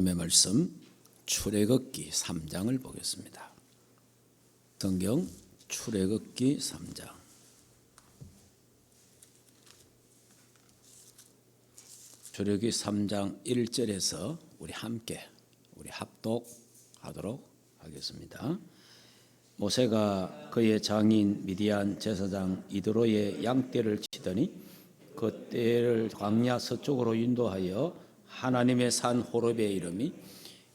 하나님의 말씀 출애굽기 3장을 보겠습니다. 성경 출애굽기 3장. 출애굽기 3장 1절에서 우리 함께 합독하도록 하겠습니다. 모세가 그의 장인 미디안 제사장 이드로의 양떼를 치더니 그 떼를 광야 서쪽으로 인도하여 하나님의 산 호렙에 이르니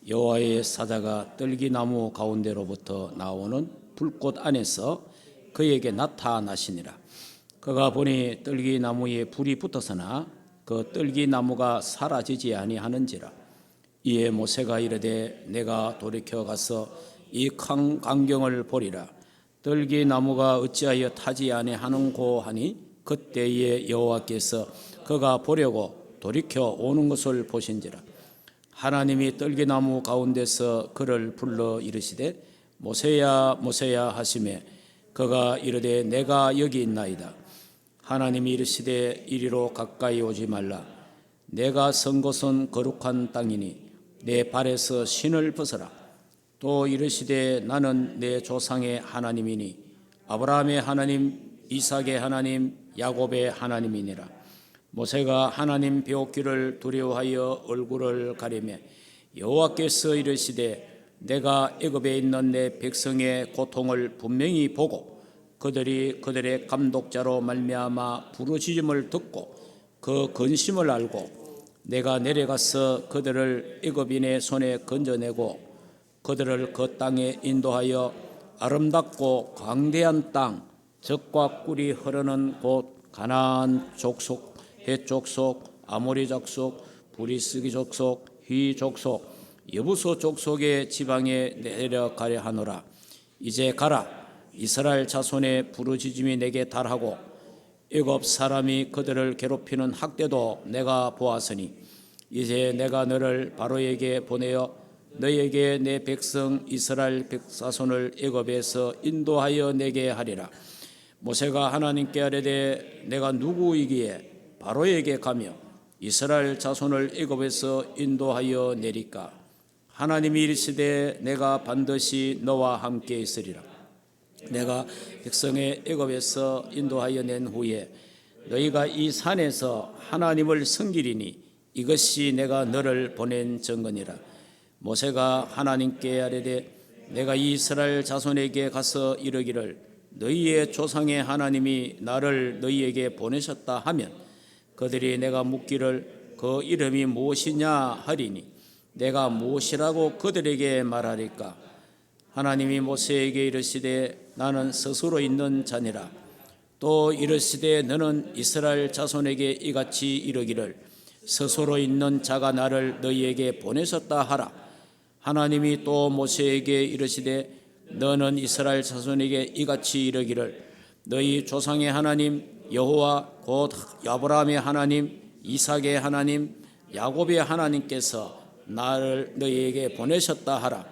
여호와의 사자가 떨기나무 가운데로부터 나오는 불꽃 안에서 그에게 나타나시니라. 그가 보니 떨기나무에 불이 붙었으나 그 떨기나무가 사라지지 아니하는지라. 이에 모세가 이르되 내가 돌이켜 가서 이 큰 광경을 보리라. 떨기나무가 어찌하여 타지 아니하는고 하니 그때에 여호와께서 그가 보려고 돌이켜 오는 것을 보신지라. 하나님이 떨기나무 가운데서 그를 불러 이르시되 모세야 모세야 하시매 그가 이르되 내가 여기 있나이다. 하나님이 이르시되 이리로 가까이 오지 말라. 내가 선 곳은 거룩한 땅이니 내 발에서 신을 벗어라. 또 이르시되 나는 내 조상의 하나님이니 아브라함의 하나님 이삭의 하나님 야곱의 하나님이니라. 모세가 하나님 배웠기를 두려워하여 얼굴을 가리매 여호와께서 이르시되 내가 애굽에 있는 내 백성의 고통을 분명히 보고 그들이 그들의 감독자로 말미암아 부르짖음을 듣고 그 근심을 알고 내가 내려가서 그들을 애굽인의 손에 건져내고 그들을 그 땅에 인도하여 아름답고 광대한 땅 젖과 꿀이 흐르는 곳 가나안 족속 헷 족속, 아모리 족속, 브리스기 족속, 히 족속, 여부소 족속의 지방에 내려가려 하노라. 이제 가라. 이스라엘 자손의 부르짖음이 내게 달하고 애굽 사람이 그들을 괴롭히는 학대도 내가 보았으니 이제 내가 너를 바로에게 보내어 너에게 내 백성 이스라엘 백자손을 애굽에서 인도하여 내게 하리라. 모세가 하나님께 아뢰되 내가 누구이기에 바로에게 가며 이스라엘 자손을 애굽에서 인도하여 내리까. 하나님이 이르시되 내가 반드시 너와 함께 있으리라. 내가 백성의 애굽에서 인도하여 낸 후에 너희가 이 산에서 하나님을 섬기리니 이것이 내가 너를 보낸 증거니라. 모세가 하나님께 아뢰되 내가 이스라엘 자손에게 가서 이르기를 너희의 조상의 하나님이 나를 너희에게 보내셨다 하면 그들이 내가 묻기를 그 이름이 무엇이냐 하리니 내가 무엇이라고 그들에게 말하리까. 하나님이 모세에게 이르시되 나는 스스로 있는 자니라. 또 이르시되 너는 이스라엘 자손에게 이같이 이르기를 스스로 있는 자가 나를 너희에게 보내셨다 하라. 하나님이 또 모세에게 이르시되 너는 이스라엘 자손에게 이같이 이르기를 너희 조상의 하나님 여호와 곧 아브라함의 하나님 이삭의 하나님 야곱의 하나님께서 나를 너희에게 보내셨다 하라.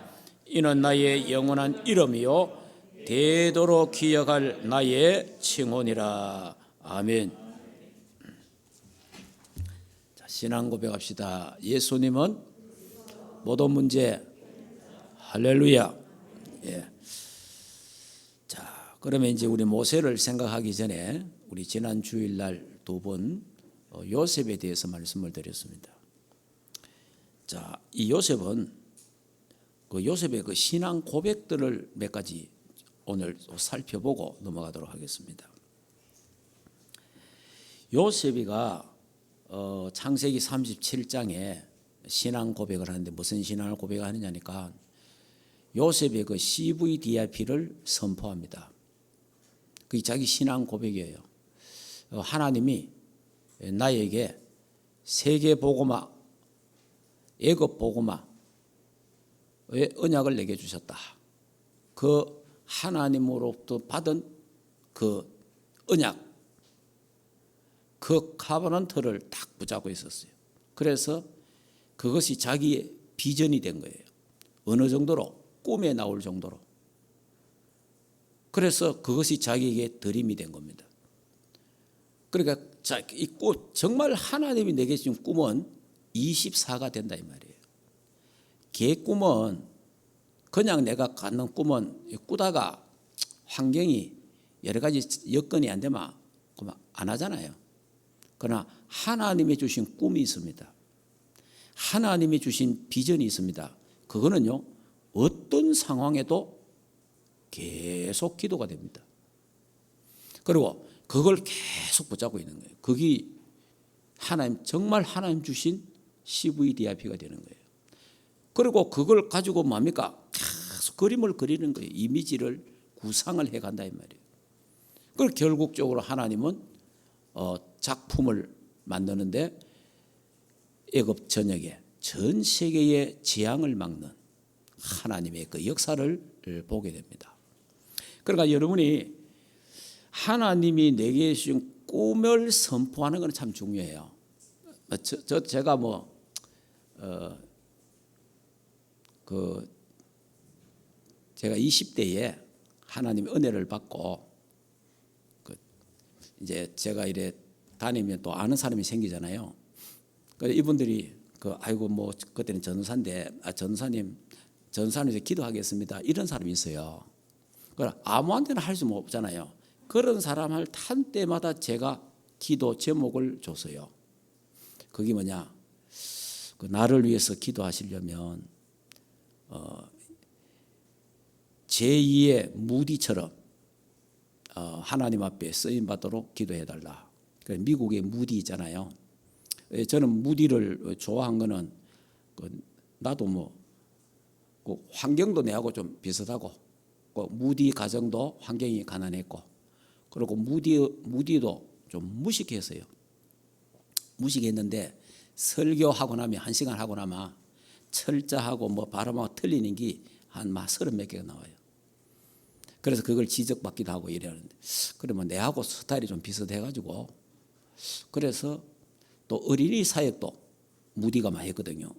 이는 나의 영원한 이름이요 대도록 기억할 나의 칭호니라. 아멘. 자, 신앙 고백합시다. 예수님은 모든 문제. 할렐루야. 예. 자, 그러면 이제 우리 모세를 생각하기 전에 우리 지난 주일날 두 번 요셉에 대해서 말씀을 드렸습니다. 자, 이 요셉은 그 요셉의 그 신앙 고백들을 몇 가지 오늘 살펴보고 넘어가도록 하겠습니다. 요셉이가 창세기 37장에 신앙 고백을 하는데 무슨 신앙을 고백하느냐니까 요셉의 그 CVDIP를 선포합니다. 그게 자기 신앙 고백이에요. 하나님이 나에게 세계 복음화, 애굽 복음화의 언약을 내게 주셨다. 그 하나님으로부터 받은 그 언약, 그 카버넌트를 딱 붙잡고 있었어요. 그래서 그것이 자기의 비전이 된 거예요. 어느 정도로? 꿈에 나올 정도로. 그래서 그것이 자기에게 드림이 된 겁니다. 그러니까 이 꿈, 정말 하나님이 내게 주신 꿈은 24가 된다 이 말이에요. 개 꿈은 그냥 내가 갖는 꿈은 꾸다가 환경이 여러 가지 여건이 안 되면 그만 안 하잖아요. 그러나 하나님이 주신 꿈이 있습니다. 하나님이 주신 비전이 있습니다. 그거는요, 어떤 상황에도 계속 기도가 됩니다. 그리고 그걸 계속 붙잡고 있는 거예요. 그게 정말 하나님 주신 CVDIP가 되는 거예요. 그리고 그걸 가지고 뭡니까? 계속 그림을 그리는 거예요. 이미지를 구상을 해간다 이 말이에요. 그리고 결국적으로 하나님은 작품을 만드는데 애굽 전역에 전 세계의 재앙을 막는 하나님의 그 역사를 보게 됩니다. 그러니까 여러분이 하나님이 내게 주신 꿈을 선포하는 것은 참 중요해요. 제가 제가 20대에 하나님의 은혜를 받고 이제 제가 이래 다니면 또 아는 사람이 생기잖아요. 그래서 이분들이 아이고 그때는 전사인데 전사님에서 기도하겠습니다. 이런 사람이 있어요. 그러나 아무한테나 할 수 없잖아요. 그런 사람을 탄 때마다 제가 기도 제목을 줬어요. 그게 뭐냐? 나를 위해서 기도하시려면 제2의 무디처럼 하나님 앞에 쓰임 받도록 기도해달라. 미국의 무디 있잖아요. 저는 무디를 좋아한 거는 나도 환경도 내하고 좀 비슷하고 무디 가정도 환경이 가난했고 그리고 무디도 좀 무식했어요. 무식했는데 설교하고 나면 1시간 하고 나면 철자하고 발음하고 틀리는 게 한 30몇 개가 나와요. 그래서 그걸 지적받기도 하고 이러는데 그러면 내하고 스타일이 좀 비슷해가지고 그래서 또 어린이 사역도 무디가 많이 했거든요.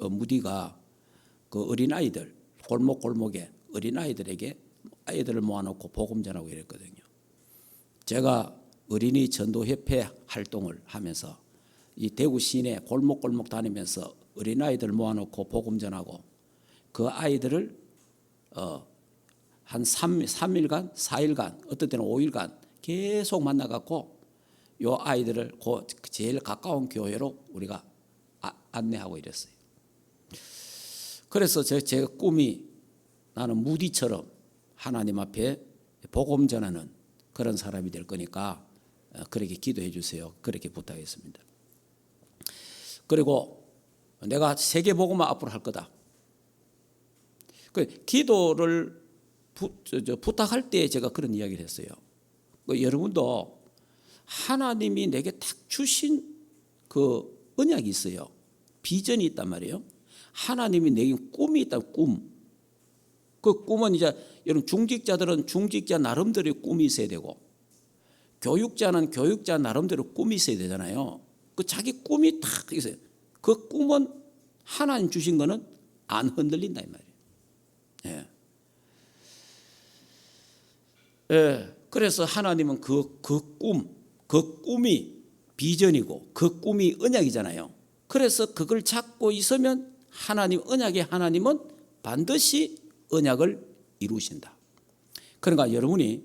무디가 그 어린아이들 골목에 어린아이들에게 아이들을 모아놓고 복음 전하고 이랬거든요. 제가 어린이 전도협회 활동을 하면서 이 대구 시내 골목 다니면서 어린아이들 모아놓고 복음 전하고 그 아이들을 한 3일간 4일간 어떤 때는 5일간 계속 만나갖고 요 아이들을 제일 가까운 교회로 우리가 안내하고 이랬어요. 그래서 제 꿈이 나는 무디처럼 하나님 앞에 복음 전하는 그런 사람이 될 거니까 그렇게 기도해 주세요. 그렇게 부탁했습니다. 그리고 내가 세계 복음만 앞으로 할 거다. 기도를 부탁할 때 제가 그런 이야기를 했어요. 여러분도 하나님이 내게 딱 주신 그 언약이 있어요. 비전이 있단 말이에요. 하나님이 내게 꿈이 있다. 꿈. 그 꿈은 이제 여러분 중직자들은 중직자 나름대로의 꿈이 있어야 되고 교육자는 교육자 나름대로 꿈이 있어야 되잖아요. 그 자기 꿈이 딱 있어요. 그 꿈은 하나님 주신 거는 안 흔들린다 이 말이에요. 예. 예. 그래서 하나님은 그 꿈이 비전이고 그 꿈이 언약이잖아요. 그래서 그걸 잡고 있으면 언약의 하나님은 반드시 언약을 이루신다. 그러니까 여러분이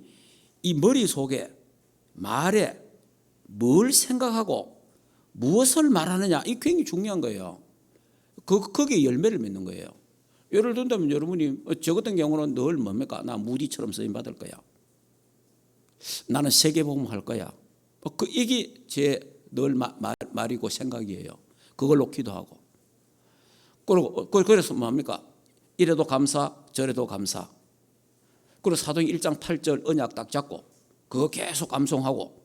이 머릿속에 말에 뭘 생각하고 무엇을 말하느냐 이 굉장히 중요한 거예요. 거기에 열매를 맺는 거예요. 예를 든다면 여러분이 저 같은 경우는 늘 뭡니까? 나 무디처럼 쓰임 받을 거야. 나는 세계복음 할 거야. 이게 제 늘 말이고 생각이에요. 그걸로 기도하고. 그래서 뭡니까? 이래도 감사, 저래도 감사. 그리고 사도행 1장 8절 언약 딱 잡고 그거 계속 감송하고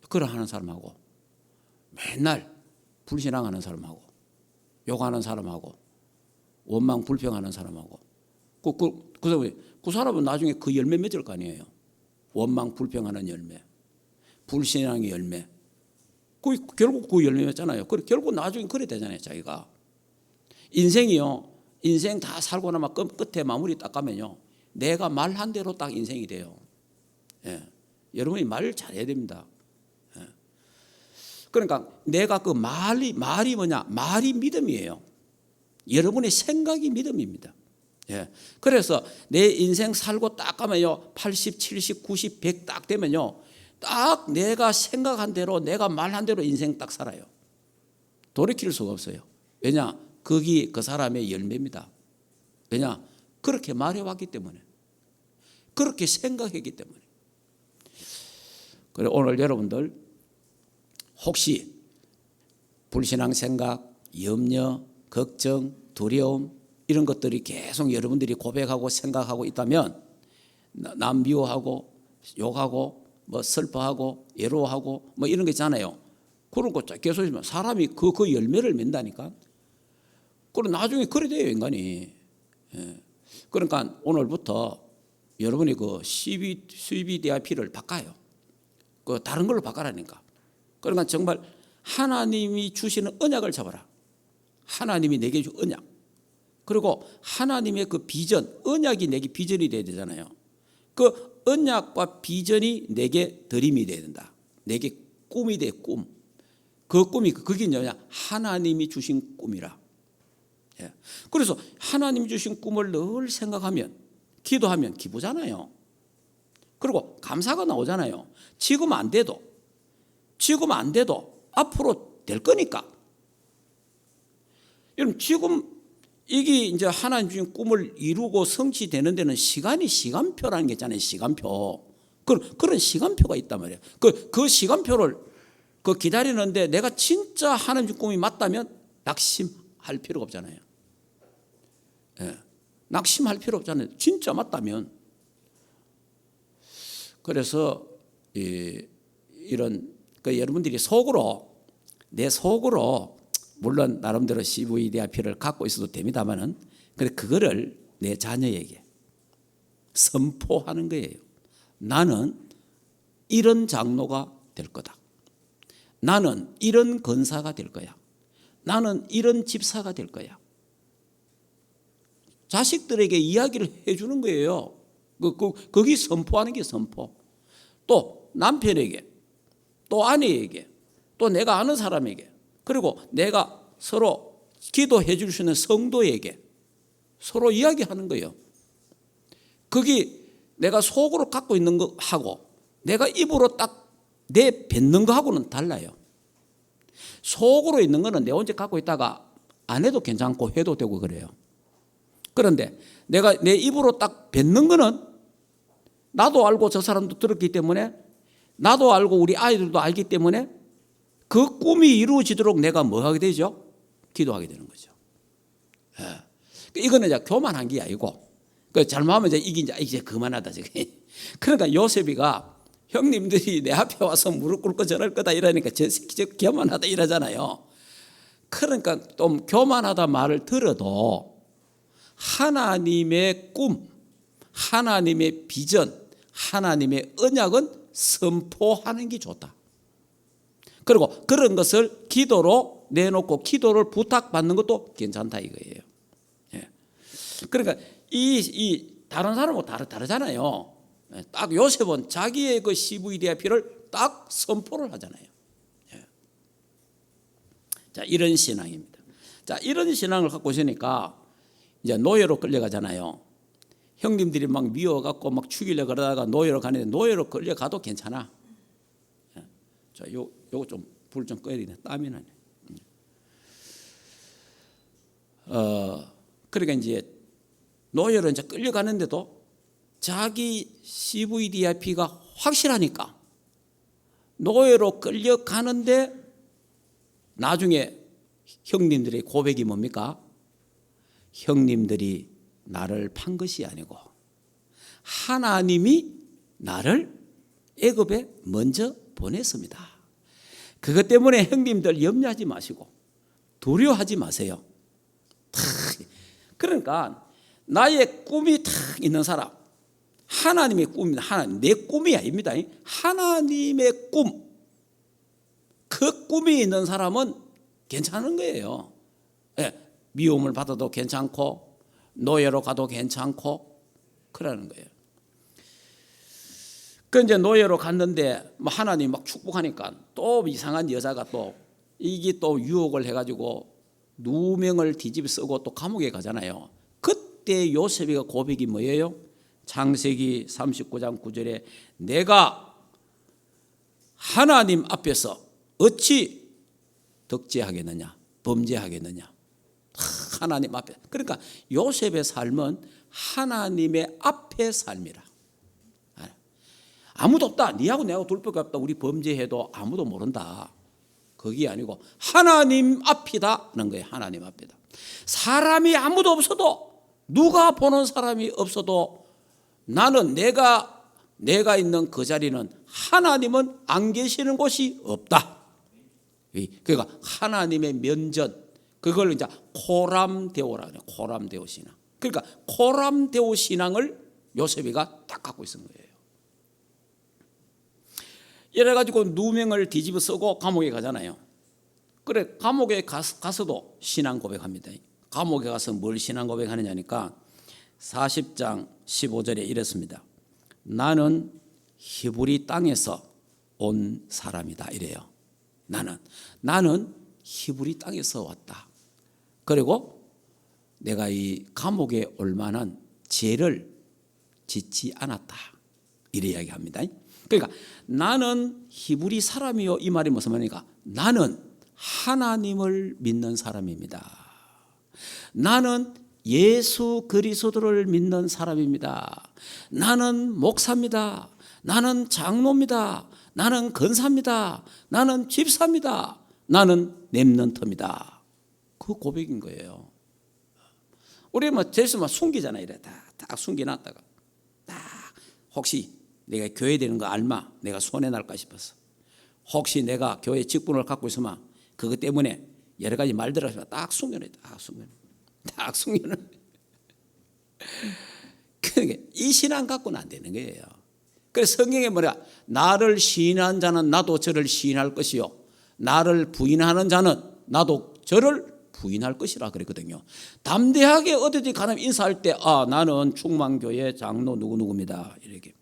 그러 하는 사람하고 맨날 불신앙하는 사람하고 욕하는 사람하고 원망 불평하는 사람하고 그 사람은 나중에 그 열매 맺을 거 아니에요. 원망 불평하는 열매, 불신앙의 열매. 결국 그 열매 맺잖아요. 결국 나중에 그래 되잖아요. 자기가 인생이요. 인생 다 살고 나면 끝에 마무리 딱 가면요. 내가 말한 대로 딱 인생이 돼요. 예. 여러분이 말 잘해야 됩니다. 예. 그러니까 내가 그 말이 뭐냐? 말이 믿음이에요. 여러분의 생각이 믿음입니다. 예. 그래서 내 인생 살고 딱 가면요 80, 70, 90, 100 딱 되면요 딱 내가 생각한 대로 내가 말한 대로 인생 딱 살아요. 돌이킬 수가 없어요. 왜냐? 그게 그 사람의 열매입니다. 왜냐? 그렇게 말해왔기 때문에, 그렇게 생각했기 때문에. 그래 오늘 여러분들 혹시 불신앙 생각, 염려, 걱정, 두려움 이런 것들이 계속 여러분들이 고백하고 생각하고 있다면 남 미워하고 욕하고 뭐 슬퍼하고 외로워하고 뭐 이런 거 있잖아요. 그런 거 계속 있으면 사람이 그 열매를 맺는다니까. 그럼 나중에 그래 돼요 인간이. 예. 그러니까 오늘부터 여러분이 그 CBDIP를 바꿔요. 그 다른 걸로 바꿔라니까. 그러니까 정말 하나님이 주시는 언약을 잡아라. 하나님이 내게 준 언약. 그리고 하나님의 그 비전, 언약이 내게 비전이 돼야 되잖아요. 그 언약과 비전이 내게 드림이 돼야 된다. 내게 꿈이 돼, 꿈. 그 꿈이 그게 뭐냐? 하나님이 주신 꿈이라. 예. 그래서 하나님이 주신 꿈을 늘 생각하면, 기도하면 기쁘잖아요. 그리고 감사가 나오잖아요. 지금 안 돼도 앞으로 될 거니까. 여러분 지금 이게 이제 하나님 주신 꿈을 이루고 성취되는 데는 시간표라는 게 있잖아요. 시간표. 그런 시간표가 있단 말이에요. 그 시간표를 기다리는데 내가 진짜 하나님 주신 꿈이 맞다면 낙심할 필요가 없잖아요. 예. 낙심할 필요 없잖아요. 진짜 맞다면. 그래서 이런 여러분들이 내 속으로 물론 나름대로 CVDIP를 갖고 있어도 됩니다만은 그거를 내 자녀에게 선포하는 거예요. 나는 이런 장로가 될 거다. 나는 이런 권사가 될 거야. 나는 이런 집사가 될 거야. 자식들에게 이야기를 해주는 거예요. 거기 선포하는 게 선포. 또 남편에게, 또 아내에게, 또 내가 아는 사람에게, 그리고 내가 서로 기도해 줄 수 있는 성도에게 서로 이야기하는 거예요. 그게 내가 속으로 갖고 있는 거하고 내가 입으로 딱 내뱉는 거하고는 달라요. 속으로 있는 거는 내 혼자 갖고 있다가 안 해도 괜찮고 해도 되고 그래요. 그런데 내가 내 입으로 딱 뱉는 거는 나도 알고 저 사람도 들었기 때문에, 나도 알고 우리 아이들도 알기 때문에 그 꿈이 이루어지도록 내가 뭐 하게 되죠? 기도하게 되는 거죠. 예. 이거는 이제 교만한 게 아니고, 잘못하면 이제 그만하다. 그러니까 요셉이가 형님들이 내 앞에 와서 무릎 꿇고 저럴 거다 이러니까 저 새끼 저 교만하다 이러잖아요. 그러니까 좀 교만하다 말을 들어도 하나님의 꿈, 하나님의 비전, 하나님의 언약은 선포하는 게 좋다. 그리고 그런 것을 기도로 내놓고 기도를 부탁받는 것도 괜찮다 이거예요. 예. 그러니까 이 다른 사람하고 다르잖아요. 딱 요셉은 자기의 그 CVDIP를 딱 선포를 하잖아요. 예. 자, 이런 신앙입니다. 자, 이런 신앙을 갖고 있으니까 이제 노예로 끌려가잖아요. 형님들이 막 미워갖고 막 죽이려고 그러다가 노예로 가는데 노예로 끌려가도 괜찮아. 예. 자, 요거 좀 불 좀 꺼야 되네. 땀이 나네. 그러니까 이제 노예로 이제 끌려가는데도 자기 CVDIP가 확실하니까 노예로 끌려가는데 나중에 형님들의 고백이 뭡니까? 형님들이 나를 판 것이 아니고 하나님이 나를 애굽에 먼저 보냈습니다. 그것 때문에 형님들 염려하지 마시고 두려워하지 마세요. 그러니까 나의 꿈이 탁 있는 사람, 하나님의 꿈입니다. 하나님, 내 꿈이 아닙니다. 하나님의 꿈, 그 꿈이 있는 사람은 괜찮은 거예요. 예, 미움을 받아도 괜찮고 노예로 가도 괜찮고 그러는 거예요. 그 이제 노예로 갔는데 하나님 막 축복하니까 또 이상한 여자가 또 이게 또 유혹을 해가지고 누명을 뒤집어 쓰고 또 감옥에 가잖아요. 그때 요셉이가 고백이 뭐예요? 창세기 39장 9절에 내가 하나님 앞에서 어찌 덕죄하겠느냐, 범죄하겠느냐. 하나님 앞에. 그러니까 요셉의 삶은 하나님의 앞의 삶이라. 아무도 없다. 니하고 내하고 둘 밖에 없다. 우리 범죄해도 아무도 모른다. 그게 아니고 하나님 앞이다는 거예요. 하나님 앞이다. 사람이 아무도 없어도, 누가 보는 사람이 없어도 나는 내가 있는 그 자리는 하나님은 안 계시는 곳이 없다. 그러니까 하나님의 면전, 그걸 이제 코람데오라 그래요. 코람데오 신앙. 그러니까 코람데오 신앙을 요셉이가 딱 갖고 있는 거예요. 이래가지고 누명을 뒤집어 쓰고 감옥에 가잖아요. 그래, 감옥에 가서도 신앙 고백합니다. 감옥에 가서 뭘 신앙 고백하느냐니까 40장 15절에 이랬습니다. 나는 히브리 땅에서 온 사람이다 이래요. 나는 히브리 땅에서 왔다. 그리고 내가 이 감옥에 올 만한 죄를 짓지 않았다. 이래 이야기합니다. 그러니까 나는 히브리 사람이요, 이 말이 무슨 말입니까? 나는 하나님을 믿는 사람입니다. 나는 예수 그리스도를 믿는 사람입니다. 나는 목사입니다. 나는 장로입니다. 나는 권사입니다. 나는 집사입니다. 나는 렘넌트입니다. 그 고백인 거예요. 우리 제수 숨기잖아요. 이래 딱 숨겨놨다가 딱 혹시 내가 교회 되는 거 알마? 내가 손해 날까 싶어서. 혹시 내가 교회 직분을 갖고 있으면 그것 때문에 여러 가지 말들을 하시면 딱 숨겨놔. 딱 숨겨놔. 그러니까 이 신앙 갖고는 안 되는 거예요. 그래서 성경에 뭐냐? 나를 시인한 자는 나도 저를 시인할 것이요, 나를 부인하는 자는 나도 저를 부인할 것이라 그랬거든요. 담대하게 어디든지 가면 인사할 때 나는 충만교회 장로 누구누구입니다 이렇게.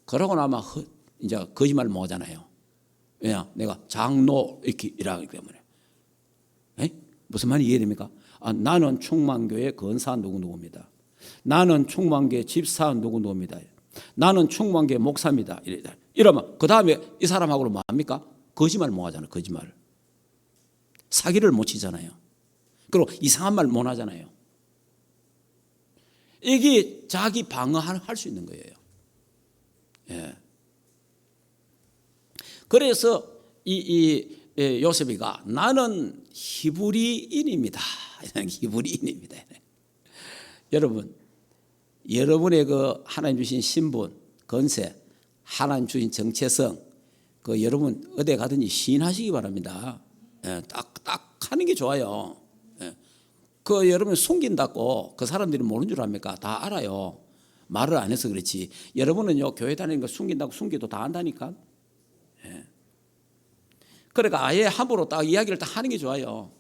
그러고 나면 이제 거짓말 못 하잖아요. 왜냐? 내가 장로 이렇게 이라기 때문에. 무슨 말이 이해됩니까? 나는 충만교회 권사 누구누구입니다. 나는 충만교회 집사 누구누구입니다. 나는 충만교회 목사입니다. 이러면 그 다음에 이 사람하고는 뭐 합니까? 거짓말 못 하잖아요. 거짓말. 사기를 못 치잖아요. 그리고 이상한 말 못 하잖아요. 이게 자기 방어할 수 있는 거예요. 예. 그래서 이 요셉이가 나는 히브리인입니다. 히브리인입니다. 여러분, 여러분의 그 하나님 주신 신분, 건세, 하나님 주신 정체성, 그 여러분 어디 가든지 시인하시기 바랍니다. 예, 딱 하는 게 좋아요. 예. 그 여러분 숨긴다고 그 사람들이 모르는 줄 압니까? 다 알아요. 말을 안 해서 그렇지. 여러분은요, 교회 다니는 거 숨긴다고 숨기도 다 안다니까. 예. 그러니까 아예 함부로 딱 이야기를 딱 하는 게 좋아요.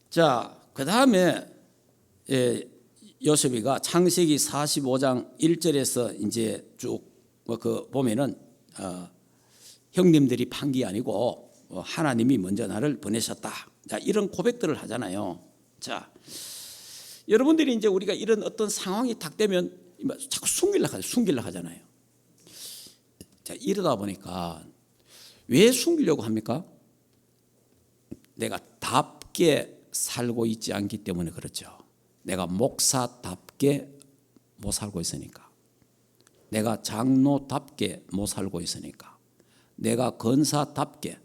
자, 그 다음에 요셉이가 창세기 45장 1절에서 이제 쭉 그 보면은 형님들이 판 게 아니고 하나님이 먼저 나를 보내셨다. 자, 이런 고백들을 하잖아요. 자, 여러분들이 이제 우리가 이런 어떤 상황이 딱 되면 자꾸 숨기려고 하잖아요. 자, 이러다 보니까 왜 숨기려고 합니까? 내가 답게 살고 있지 않기 때문에 그렇죠. 내가 목사답게 못 살고 있으니까, 내가 장로답게 못 살고 있으니까, 내가 권사답게,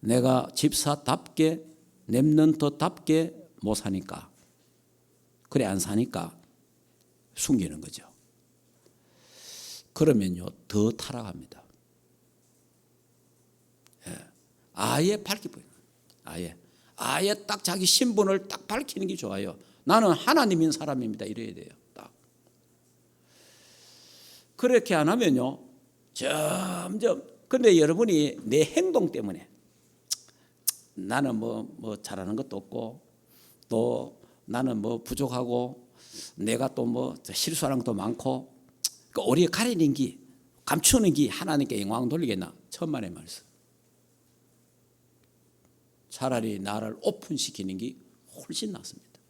내가 집사답게, 렘넌트답게 못 사니까, 그래 안 사니까 숨기는 거죠. 그러면요 더 타락합니다. 예. 아예 밝히 보여요. 아예 딱 자기 신분을 딱 밝히는 게 좋아요. 나는 하나님인 사람입니다. 이래야 돼요. 딱. 그렇게 안 하면요 점점. 그런데 여러분이 내 행동 때문에 나는 뭐 잘하는 것도 없고, 또 나는 뭐 부족하고, 내가 또 뭐 실수하는 것도 많고, 그 우리가 가리는 게, 감추는 게 하나님께 영광 돌리겠나? 천만의 말씀. 차라리 나를 오픈시키는 게 훨씬 낫습니다.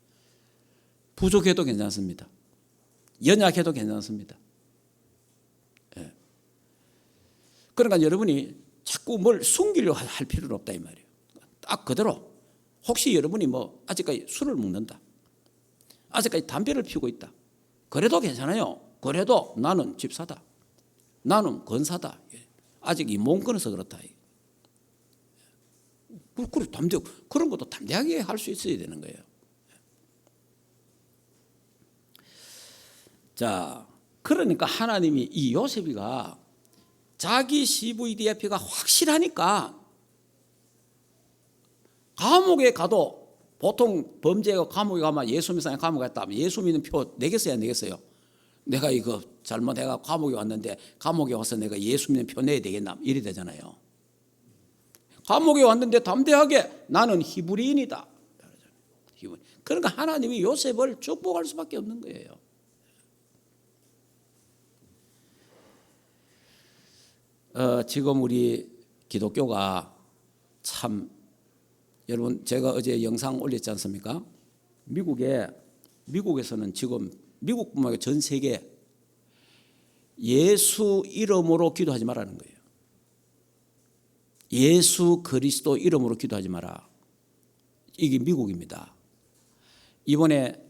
부족해도 괜찮습니다. 연약해도 괜찮습니다. 예. 그러니까 여러분이 자꾸 뭘 숨기려고 할 필요는 없다 이 말이에요. 딱 그대로. 혹시 여러분이 뭐 아직까지 술을 먹는다, 아직까지 담배를 피우고 있다, 그래도 괜찮아요. 그래도 나는 집사다, 나는 권사다, 아직 이 몸 끊어서 그렇다. 그래, 담대, 그런 것도 담대하게 할 수 있어야 되는 거예요. 자, 그러니까 하나님이 이 요셉이가 자기 CVDF가 확실하니까 감옥에 가도, 보통 범죄가 감옥에 가면 예수 믿는 사람이 감옥에 갔다 하면 예수 믿는 표 내겠어요, 안 내겠어요? 내가 이거 잘못해가 감옥에 왔는데 감옥에 와서 내가 예수 믿는 표 내야 되겠나? 이래 되잖아요. 감옥에 왔는데 담대하게 나는 히브리인이다. 그러니까 하나님이 요셉을 축복할 수밖에 없는 거예요. 지금 우리 기독교가 참, 여러분 제가 어제 영상 올렸지 않습니까? 미국에서는 지금 미국뿐만 아니라 전 세계 예수 이름으로 기도하지 말라는 거예요. 예수 그리스도 이름으로 기도하지 마라. 이게 미국입니다. 이번에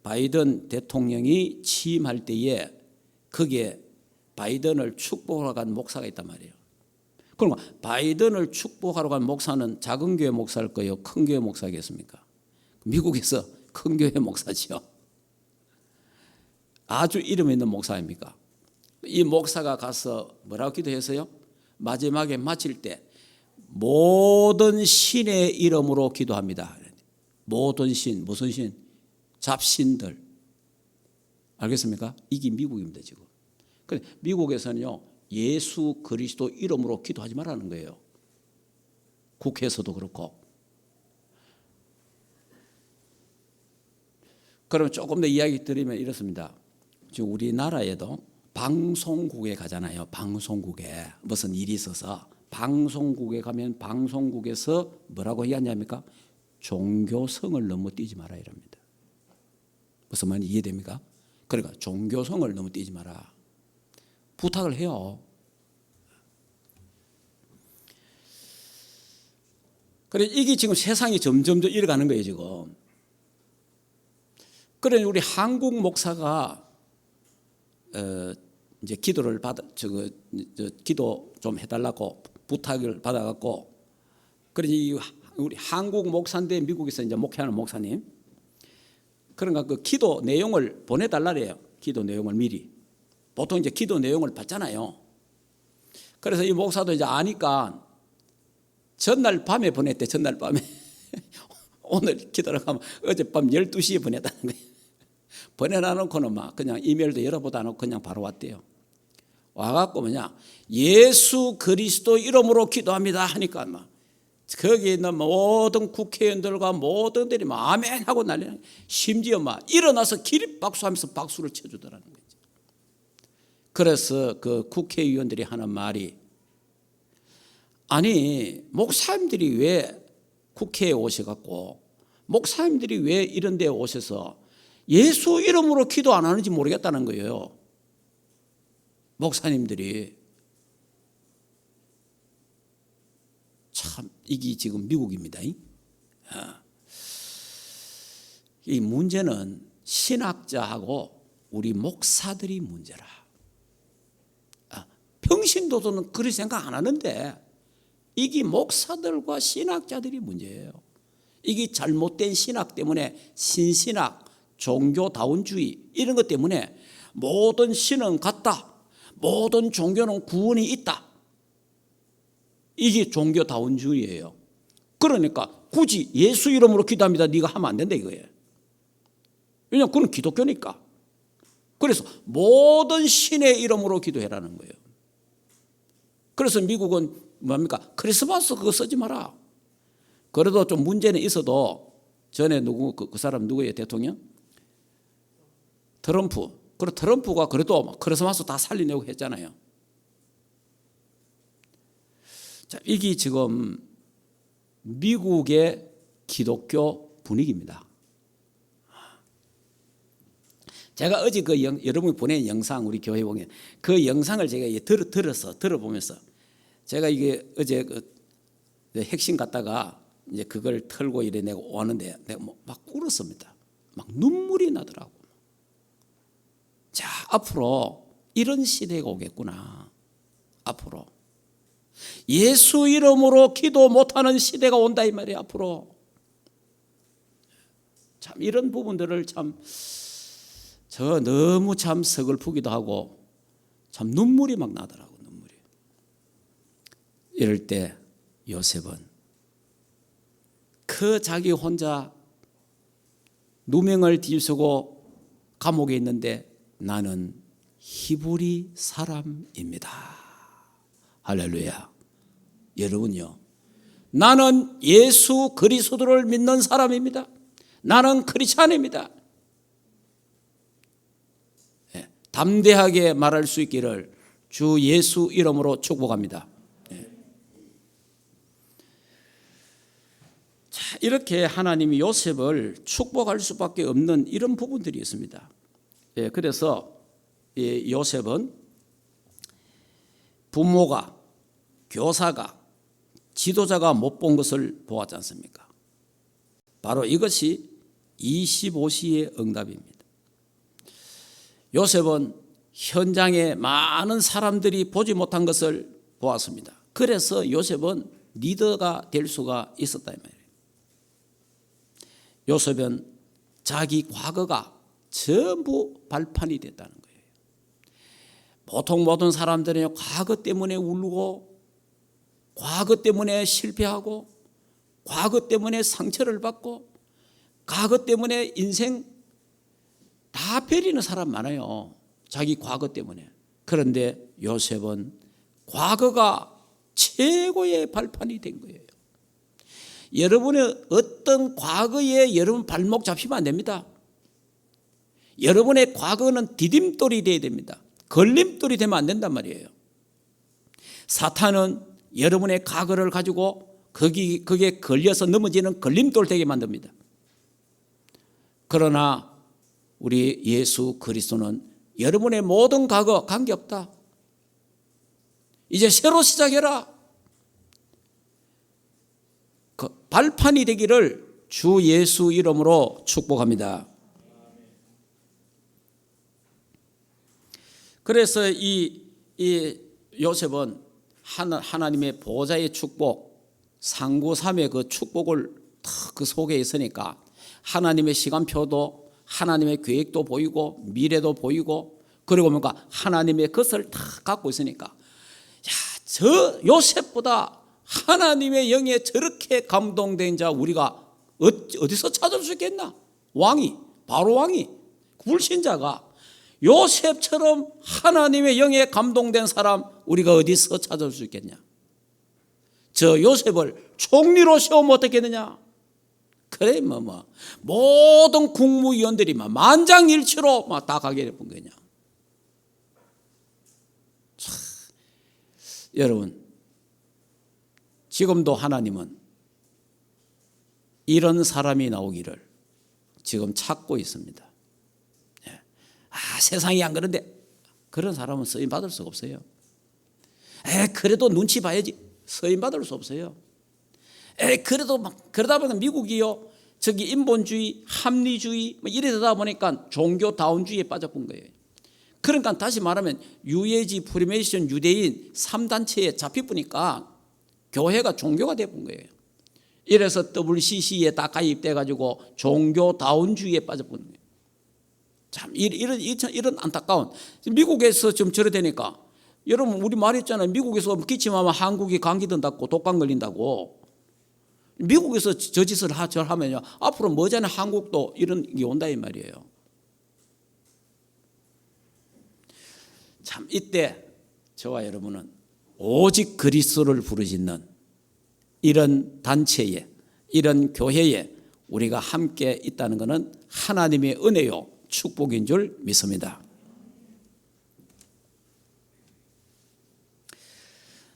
바이든 대통령이 취임할 때에 거기에 바이든을 축복하러 간 목사가 있단 말이에요. 그러면 바이든을 축복하러 간 목사는 작은 교회 목사일 거예요, 큰 교회 목사겠습니까? 미국에서 큰 교회 목사지요. 아주 이름 있는 목사입니까? 이 목사가 가서 뭐라고 기도했어요? 마지막에 마칠 때 모든 신의 이름으로 기도합니다. 모든 신, 무슨 신? 잡신들. 알겠습니까? 이게 미국입니다, 지금. 근데 미국에서는요, 예수 그리스도 이름으로 기도하지 말라는 거예요. 국회에서도 그렇고. 그러면 조금 더 이야기 드리면 이렇습니다. 지금 우리나라에도 방송국에 가잖아요. 방송국에 무슨 일이 있어서 방송국에 가면 방송국에서 뭐라고 이야기합니까? 종교성을 너무 띄지 마라 이랍니다. 무슨 말인지 이해됩니까? 그러니까 종교성을 너무 띄지 마라. 부탁을 해요. 그래, 이게 지금 세상이 점점 이어가는 거예요, 지금. 그래, 우리 한국 목사가 이제 기도를 기도 좀 해달라고 부탁을 받아갖고, 그래, 우리 한국 목사인데 미국에서 이제 목회하는 목사님, 그러니까 그 기도 내용을 보내달라래요. 기도 내용을 미리. 보통 이제 기도 내용을 받잖아요. 그래서 이 목사도 이제 아니까 전날 밤에 보냈대, 전날 밤에. 오늘 기도를 하면 어젯밤 12시에 보냈다는 거예요. 보내놔놓고는 막 그냥 이메일도 열어보다 않고 그냥 바로 왔대요. 와갖고 예수 그리스도 이름으로 기도합니다 하니까 막 거기 있는 모든 국회의원들과 모든들이 막 아멘 하고 난리는, 심지어 막 일어나서 기립박수하면서 박수를 쳐주더라는 거죠. 그래서 그 국회의원들이 하는 말이, 아니 목사님들이 왜 국회에 오셔갖고, 목사님들이 왜 이런 데 오셔서 예수 이름으로 기도 안 하는지 모르겠다는 거예요. 목사님들이. 참, 이게 지금 미국입니다. 이 문제는 신학자하고 우리 목사들이 문제라. 평신도들은 그렇게 생각 안 하는데 이게 목사들과 신학자들이 문제예요. 이게 잘못된 신학 때문에 신신학, 종교다운주의 이런 것 때문에 모든 신은 같다, 모든 종교는 구원이 있다, 이게 종교다운주의예요. 그러니까 굳이 예수 이름으로 기도합니다 네가 하면 안 된다 이거예요. 왜냐하면 그건 기독교니까. 그래서 모든 신의 이름으로 기도해라는 거예요. 그래서 미국은 뭡니까? 크리스마스 그거 쓰지 마라. 그래도 좀 문제는 있어도, 전에 그 사람 누구예요? 대통령? 트럼프. 그리고 트럼프가 그래도 크리스마스 다 살리려고 했잖아요. 자, 이게 지금 미국의 기독교 분위기입니다. 제가 어제 여러분이 보낸 영상, 우리 교회 보면 그 영상을 제가 들어보면서 제가 이게 어제 핵심 갖다가 이제 그걸 털고 이래 내가 오는데 내가 막 울었습니다. 막 눈물이 나더라고. 자, 앞으로 이런 시대가 오겠구나. 앞으로 예수 이름으로 기도 못하는 시대가 온다 이 말이에요. 앞으로 참 이런 부분들을 참 저 너무 참 서글프기도 하고 참 눈물이 막 나더라고. 눈물이. 이럴 때 요셉은 그 자기 혼자 누명을 뒤집고 감옥에 있는데 나는 히브리 사람입니다. 할렐루야. 여러분요, 나는 예수 그리스도를 믿는 사람입니다. 나는 크리스찬입니다. 담대하게 말할 수 있기를 주 예수 이름으로 축복합니다. 자, 이렇게 하나님이 요셉을 축복할 수밖에 없는 이런 부분들이 있습니다. 그래서 요셉은 부모가, 교사가, 지도자가 못 본 것을 보았지 않습니까? 바로 이것이 25시의 응답입니다. 요셉은 현장에 많은 사람들이 보지 못한 것을 보았습니다. 그래서 요셉은 리더가 될 수가 있었다 이 말이에요. 요셉은 자기 과거가 전부 발판이 됐다는 거예요. 보통 모든 사람들은 과거 때문에 울고, 과거 때문에 실패하고, 과거 때문에 상처를 받고, 과거 때문에 인생 다 버리는 사람 많아요. 자기 과거 때문에. 그런데 요셉은 과거가 최고의 발판이 된 거예요. 여러분의 어떤 과거에 여러분 발목 잡히면 안 됩니다. 여러분의 과거는 디딤돌이 되어야 됩니다. 걸림돌이 되면 안 된단 말이에요. 사탄은 여러분의 과거를 가지고 거기에 걸려서 넘어지는 걸림돌 되게 만듭니다. 그러나 우리 예수 그리스도는 여러분의 모든 과거 관계없다. 이제 새로 시작해라. 그 발판이 되기를 주 예수 이름으로 축복합니다. 그래서 이 요셉은 하나님의 보좌의 축복, 상구삼의 그 축복을 그 속에 있으니까 하나님의 시간표도, 하나님의 계획도 보이고, 미래도 보이고, 그리고 뭔가 하나님의 것을 다 갖고 있으니까, 야, 저 요셉보다 하나님의 영에 저렇게 감동된 자 우리가 어디서 찾을 수 있겠나? 왕이, 바로 왕이, 불신자가 요셉처럼 하나님의 영에 감동된 사람 우리가 어디서 찾을 수 있겠냐? 저 요셉을 총리로 세우면 어떻겠느냐? 그래 모든 국무위원들이 만장일치로 다 가게 된 거냐? 여러분, 지금도 하나님은 이런 사람이 나오기를 지금 찾고 있습니다. 세상이 안 그런데 그런 사람은 쓰임 받을 수가 없어요. 그래도 눈치 봐야지 쓰임 받을 수 없어요. 그래도 그러다 보니까 미국이요, 저기 인본주의, 합리주의 이러다 보니까 종교다운주의에 빠져본 거예요. 그러니까 다시 말하면 유해지, 프리메이션, 유대인 3단체에 잡혀보니까 교회가 종교가 되어본 거예요. 이래서 WCC에 다 가입돼 가지고 종교다운주의에 빠져본 거예요. 참 이런 안타까운, 미국에서 좀 저러되니까, 여러분 우리 말했잖아요. 미국에서 기침하면 한국이 감기든 닫고 독감 걸린다고. 미국에서 저 짓을 하면요, 앞으로 머지않아 한국도 이런 게 온다 이 말이에요. 참 이때 저와 여러분은 오직 그리스도를 부르짖는 이런 단체에, 이런 교회에 우리가 함께 있다는 것은 하나님의 은혜요, 축복인 줄 믿습니다.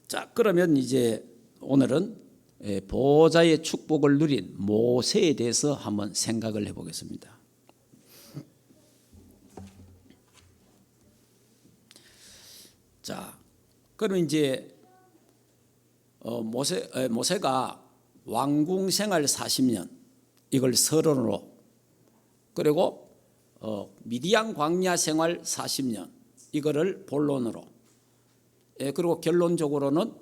자, 그러면 이제 오늘은 보호자의 축복을 누린 모세에 대해서 한번 생각을 해보겠습니다. 자, 그럼 이제 모세가 왕궁 생활 40년 이걸 서론으로, 그리고 미디안 광야 생활 40년 이거를 본론으로, 그리고 결론적으로는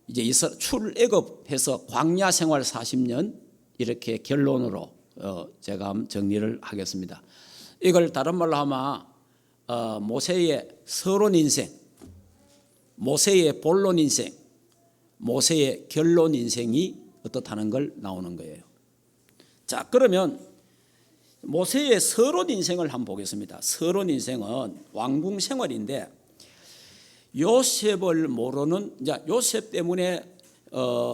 이제 출애굽해서 광야 생활 40년 이렇게 결론으로 제가 정리를 하겠습니다. 이걸 다른 말로 하면 모세의 서론 인생, 모세의 본론 인생, 모세의 결론 인생이 어떻다는 걸 나오는 거예요. 자, 그러면 모세의 서론 인생을 한번 보겠습니다. 서론 인생은 왕궁 생활인데, 요셉을 모르는, 이제 요셉 때문에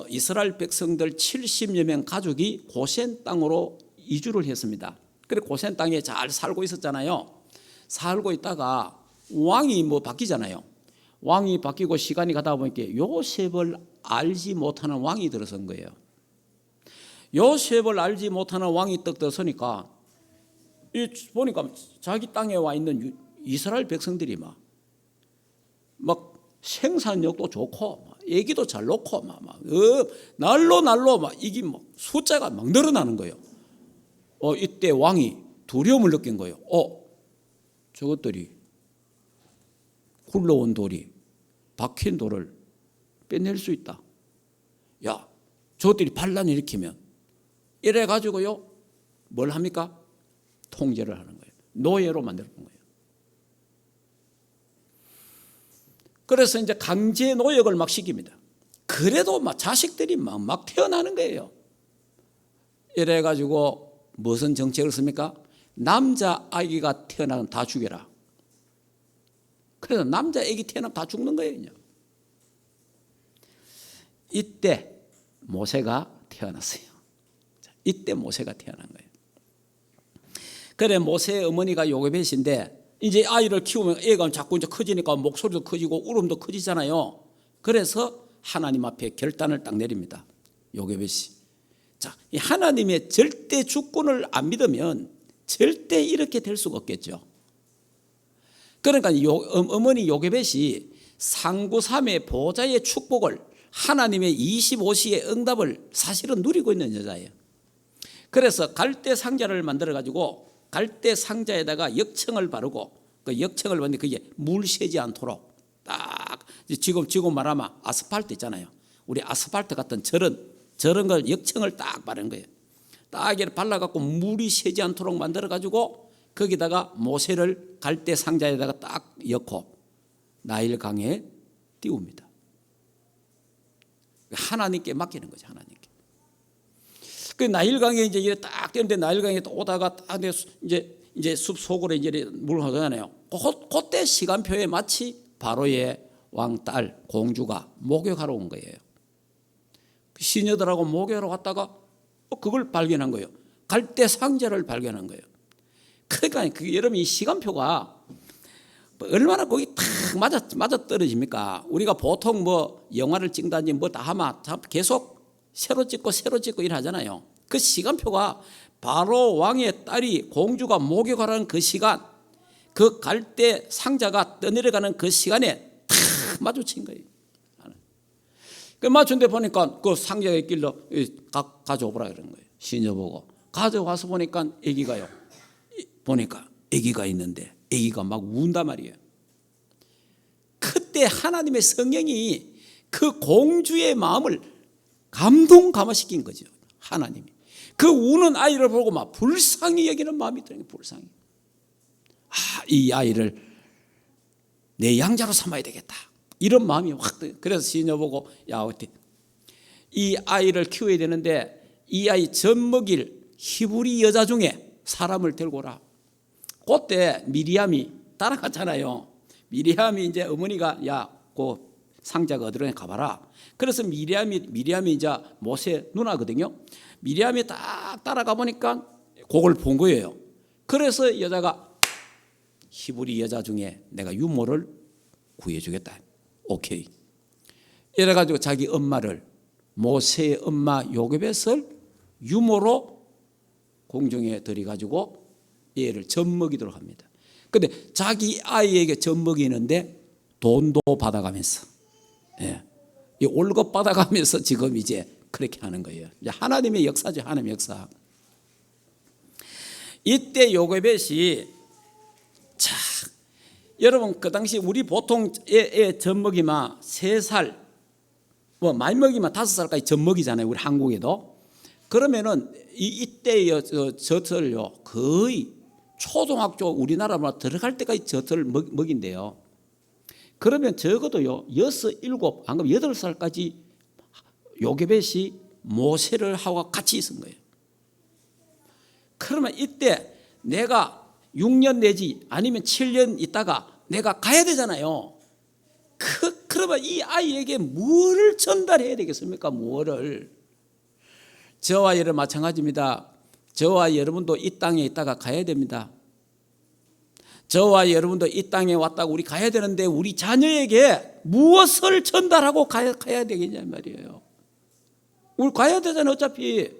이스라엘 백성들 70여 명 가족이 고센 땅으로 이주를 했습니다. 그래 고센 땅에 잘 살고 있었잖아요. 살고 있다가 왕이 바뀌잖아요. 왕이 바뀌고 시간이 가다 보니까 요셉을 알지 못하는 왕이 들어선 거예요. 요셉을 알지 못하는 왕이 떡 들어서니까 보니까 자기 땅에 와 있는 이스라엘 백성들이 막 생산력도 좋고 애기도 잘 놓고 날로 이게 숫자가 늘어나는 거예요. 이때 왕이 두려움을 느낀 거예요. 저것들이 굴러온 돌이 박힌 돌을 빼낼 수 있다. 야, 저것들이 반란 일으키면 이래 가지고요 뭘 합니까? 통제를 하는 거예요. 노예로 만드는 거예요. 그래서 이제 강제 노역을 막 시킵니다. 그래도 자식들이 막 태어나는 거예요. 이래 가지고 무슨 정책을 씁니까? 남자 아기가 태어나면 다 죽여라. 그래서 남자 아기 태어나면 다 죽는 거예요. 그냥. 이때 모세가 태어났어요. 이때 모세가 태어난 거예요. 그래 모세의 어머니가 요게벳인데, 이제 아이를 키우면 애가 자꾸 이제 커지니까 목소리도 커지고 울음도 커지잖아요. 그래서 하나님 앞에 결단을 딱 내립니다. 요게벳이. 자, 이 하나님의 절대 주권을 안 믿으면 절대 이렇게 될 수가 없겠죠. 그러니까 어머니 요게벳이 상구삼의 보호자의 축복을, 하나님의 25시의 응답을 사실은 누리고 있는 여자예요. 그래서 갈대 상자를 만들어 가지고 갈대 상자에다가 역청을 바르고, 그 역청을 바르는데 그게 물 새지 않도록 딱 지금 말하면 아스팔트 있잖아요. 우리 아스팔트 같은 저런 걸 역청을 딱 바른 거예요. 딱 이렇게 발라갖고 물이 새지 않도록 만들어 가지고 거기다가 모세를 갈대 상자에다가 딱 엮고 나일 강에 띄웁니다. 하나님께 맡기는 거죠. 하나님께. 그 나일 강에 이제 딱 띄는데 나일 강에 오다가 딱 이제 숲 속으로 이제 물 흐르잖아요. 그때 시간표에 마치 바로의 왕딸 공주가 목욕하러 온 거예요. 시녀들하고 목욕하러 갔다가 그걸 발견한 거예요. 갈대 상자를 발견한 거예요. 그러니까 여러분 이 시간표가 얼마나 거기 탁 맞아 떨어집니까? 우리가 보통 영화를 찍다든지 다 하면 계속 새로 찍고 일 하잖아요. 그 시간표가 바로 왕의 딸이 공주가 목욕하라는 그 시간, 그 갈대 상자가 떠내려가는 그 시간에 탁 마주친 거예요. 그 맞춘데 보니까 그 상자가 있길래 가져오라 그런 거예요. 시녀 보고 가져와서 보니까 아기가요. 보니까 아기가 있는데 아기가 막 운단 말이에요. 그때 하나님의 성령이 그 공주의 마음을 감동감화시킨 거죠. 하나님이 그 우는 아이를 보고 막 불쌍히 여기는 마음이 드는 거예요. 불쌍히. 이 아이를 내 양자로 삼아야 되겠다. 이런 마음이 확 들어요. 그래서 시녀 보고 어때? 이 아이를 키워야 되는데 이 아이 젖먹일 히브리 여자 중에 사람을 데리고 오라. 그때 미리암이 따라갔잖아요. 미리암이 이제 어머니가 그 상자가 어디로 가봐라. 그래서 미리암이 이제 모세 누나거든요. 미리암이 딱 따라가 보니까 그걸 본 거예요. 그래서 여자가 히브리 여자 중에 내가 유모를 구해주겠다. 오케이. 이래가지고 자기 엄마를, 모세의 엄마 요굣벳을 유모로 공중에 들여가지고 얘를 젖먹이도록 합니다. 근데 자기 아이에게 젖먹이는데 돈도 받아가면서, 예, 이 월급 받아가면서 지금 이제 그렇게 하는 거예요. 이제 하나님의 역사죠. 하나님의 역사. 이때 요굣벳이, 자, 여러분 그 당시 우리 보통 애 젖먹이면 3살, 뭐 많이 먹이면 5살까지 젖먹이잖아요. 우리 한국에도. 그러면은 이때의 젖을요 거의 초등학교 우리나라로 들어갈 때까지 젖을 먹인대요. 그러면 적어도요 6, 7, 안 그러면 8살까지 요굣벳이 모세를 하고 같이 있은 거예요. 그러면 이때 내가 6년 내지 아니면 7년 있다가 내가 가야 되잖아요. 그러면 이 아이에게 뭐를 전달해야 되겠습니까? 뭐를. 저와 여러분 마찬가지입니다. 저와 여러분도 이 땅에 있다가 가야 됩니다. 저와 여러분도 이 땅에 왔다고 우리 가야 되는데 우리 자녀에게 무엇을 전달하고 가야 되겠냐 말이에요. 우리 가야 되잖아요. 어차피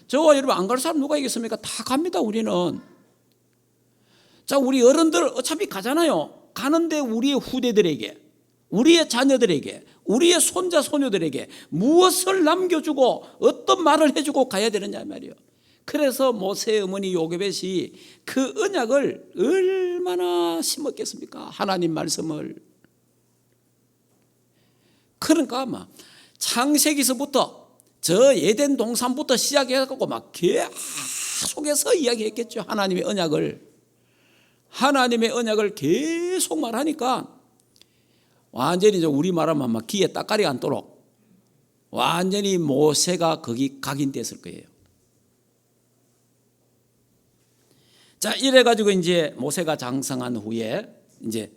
저와 여러분 안 갈 사람 누가 있겠습니까? 다 갑니다. 우리는. 자, 우리 어른들 어차피 가잖아요. 가는데 우리의 후대들에게, 우리의 자녀들에게, 우리의 손자 소녀들에게 무엇을 남겨주고 어떤 말을 해주고 가야 되느냐 말이에요. 그래서 모세의 어머니 요굣벳이 그 언약을 얼마나 심었겠습니까? 하나님 말씀을. 그러니까 아마 창세기서부터 저 에덴 동산부터 시작해갖고 막 계속해서 이야기했겠죠. 하나님의 언약을. 하나님의 언약을 계속 말하니까 완전히 우리 말하면 막 귀에 따까리 앉도록 완전히 모세가 거기 각인됐을 거예요. 자, 이래가지고 이제 모세가 장성한 후에 이제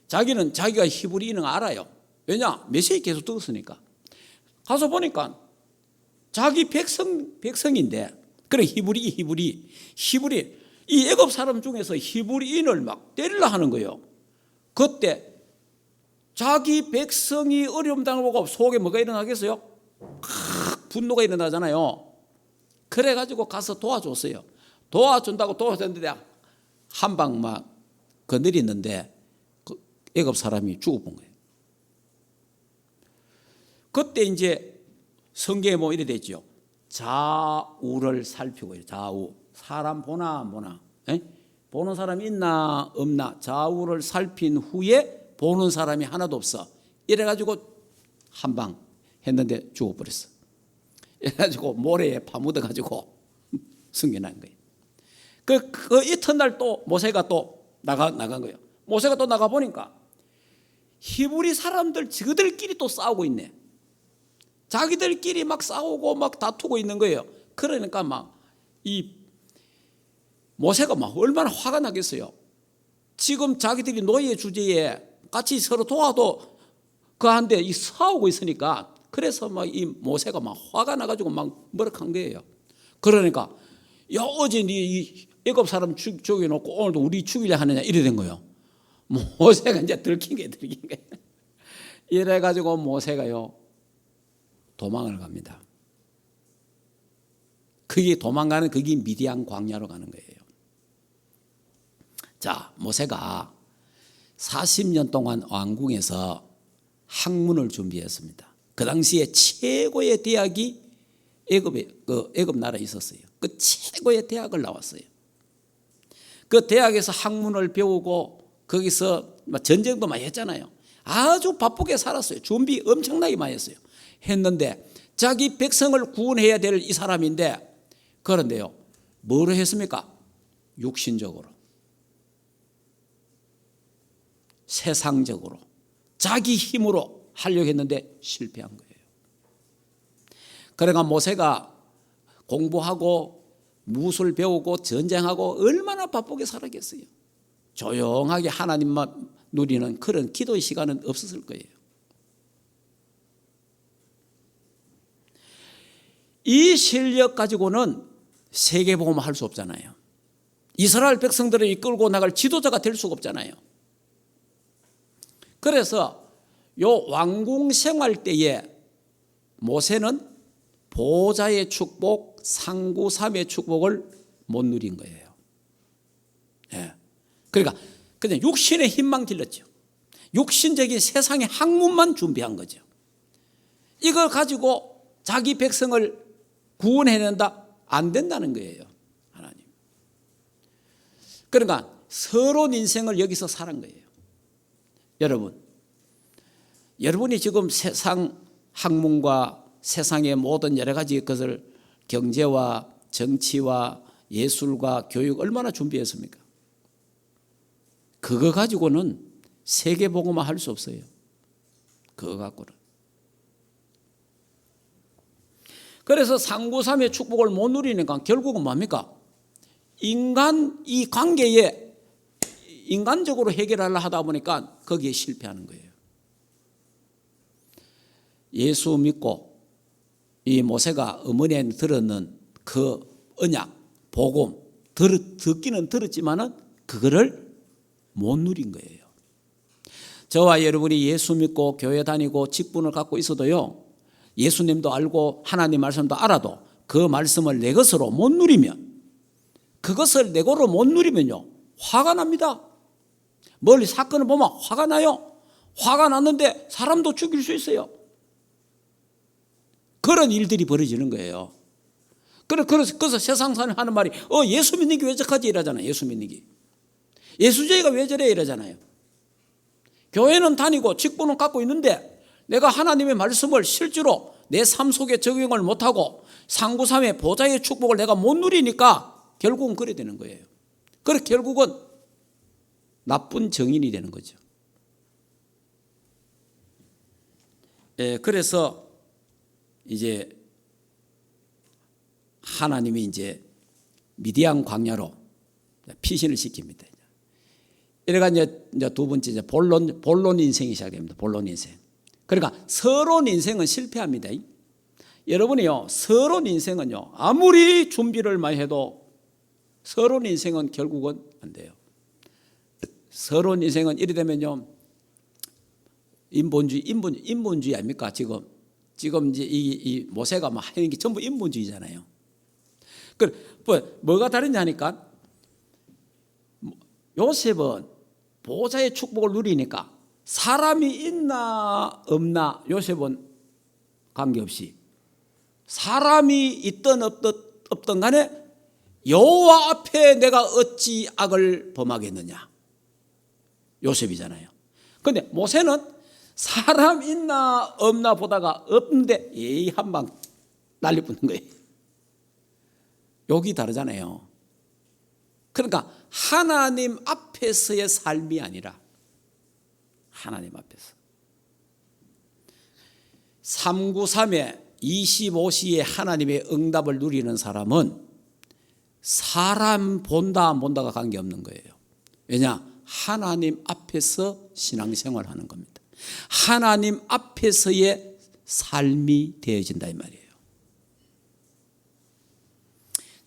자기가 히브리인을 알아요. 왜냐? 메시지 계속 들었으니까. 가서 보니까 자기 백성인데, 그래 히브리 이 애굽 사람 중에서 히브리인을 막 때리려 하는 거예요. 그때 자기 백성이 어려움 당하고 속에 뭐가 일어나겠어요? 분노가 일어나잖아요. 그래가지고 가서 도와줬어요. 도와준다고 도와줬는데 한 방 막 거느리는데 그 애굽 사람이 죽어본 거예요. 그때 이제 성경에 뭐 이래 됐죠. 좌우를 살피고, 좌우. 사람 보나 안 보나? 보는 사람이 있나 없나? 좌우를 살핀 후에 보는 사람이 하나도 없어. 이래가지고 한 방 했는데 죽어버렸어. 이래가지고 모래에 파묻어가지고 숨겨난 거예요. 그 이튿날 또 모세가 또 나간 거예요. 모세가 또 나가보니까 히브리 사람들 저들끼리 또 싸우고 있네. 자기들끼리 막 싸우고 막 다투고 있는 거예요. 그러니까 막 이 모세가 막 얼마나 화가 나겠어요. 지금 자기들이 노예 주제에 같이 서로 도와도 그한데 이 싸우고 있으니까 그래서 막 이 모세가 막 화가 나가지고 막 머럭한 거예요. 그러니까 야 어제 이 애굽 사람 죽여놓고 오늘도 우리 죽이려 하느냐 이래 된 거예요. 모세가 이제 들킨 거예요. 이래가지고 모세가요 도망을 갑니다. 그게 도망가는 그게 미디안 광야로 가는 거예요. 자, 모세가 40년 동안 왕궁에서 학문을 준비했습니다. 그 당시에 최고의 대학이 애굽 나라에 있었어요. 그 최고의 대학을 나왔어요. 그 대학에서 학문을 배우고 거기서 전쟁도 많이 했잖아요. 아주 바쁘게 살았어요. 준비 엄청나게 많이 했어요. 했는데 자기 백성을 구원해야 될 이 사람인데 그런데요. 뭐로 했습니까? 육신적으로. 세상적으로. 자기 힘으로 하려고 했는데 실패한 거예요. 그러니까 모세가 공부하고 무술 배우고 전쟁하고 얼마나 바쁘게 살았겠어요. 조용하게 하나님만 누리는 그런 기도의 시간은 없었을 거예요. 이 실력 가지고는 세계복음을 할 수 없잖아요. 이스라엘 백성들을 이끌고 나갈 지도자가 될 수가 없잖아요. 그래서 요 왕궁 생활 때에 모세는 보좌의 축복, 상구삼의 축복을 못 누린 거예요. 예. 그러니까 그냥 육신의 힘만 길렀죠. 육신적인 세상의 학문만 준비한 거죠. 이걸 가지고 자기 백성을 구원해낸다? 안 된다는 거예요, 하나님. 그러니까 서론 인생을 여기서 사는 거예요. 여러분이 지금 세상 학문과 세상의 모든 여러 가지 것을 경제와 정치와 예술과 교육 얼마나 준비했습니까? 그거 가지고는 세계복음화 할 수 없어요. 그거 갖고는. 그래서 상구삼의 축복을 못 누리니까 결국은 뭡니까? 인간 이 관계에 인간적으로 해결하려 하다 보니까 거기에 실패하는 거예요. 예수 믿고 이 모세가 어머니에 들었는 그 언약, 복음 듣기는 들었지만은 그거를 못 누린 거예요. 저와 여러분이 예수 믿고 교회 다니고 직분을 갖고 있어도요, 예수님도 알고 하나님 말씀도 알아도 그 말씀을 내 것으로 못 누리면, 그것을 내 거로 못 누리면요 화가 납니다. 멀리 사건을 보면 화가 나요. 화가 났는데 사람도 죽일 수 있어요. 그런 일들이 벌어지는 거예요. 그래서 세상 사람이 하는 말이 예수 믿는 게 왜 저까지 이러잖아요. 예수 믿는 게. 예수제가 왜 저래 이러잖아요. 교회는 다니고 직분은 갖고 있는데 내가 하나님의 말씀을 실제로 내 삶 속에 적용을 못하고 상구삼의 보좌의 축복을 내가 못 누리니까 결국은 그래 되는 거예요. 그래서 결국은 나쁜 정인이 되는 거죠. 그래서 이제 하나님이 이제 미디안 광야로 피신을 시킵니다. 이래가 이제 두 번째 이제 본론 인생이 시작됩니다. 본론 인생. 그러니까 서론 인생은 실패합니다. 여러분이요, 서론 인생은요, 아무리 준비를 많이 해도 서론 인생은 결국은 안 돼요. 서론 인생은 이래 되면요, 인본주의 아닙니까? 지금 이제 이 모세가 막 하는 게 전부 인본주의잖아요. 뭐가 다르냐 하니까 요셉은 보좌의 축복을 누리니까 사람이 있나 없나 요셉은 관계없이 사람이 있든 없든 간에 여호와 앞에 내가 어찌 악을 범하겠느냐, 요셉이잖아요. 그런데 모세는 사람 있나 없나 보다가 없는데 예의 한방 난리 붙는 거예요. 여기 다르잖아요. 그러니까 하나님 앞에서의 삶이 아니라 하나님 앞에서 393의 25시에 하나님의 응답을 누리는 사람은 사람 본다 안 본다가 관계없는 거예요. 왜냐? 하나님 앞에서 신앙생활하는 겁니다. 하나님 앞에서의 삶이 되어진다 이 말이에요.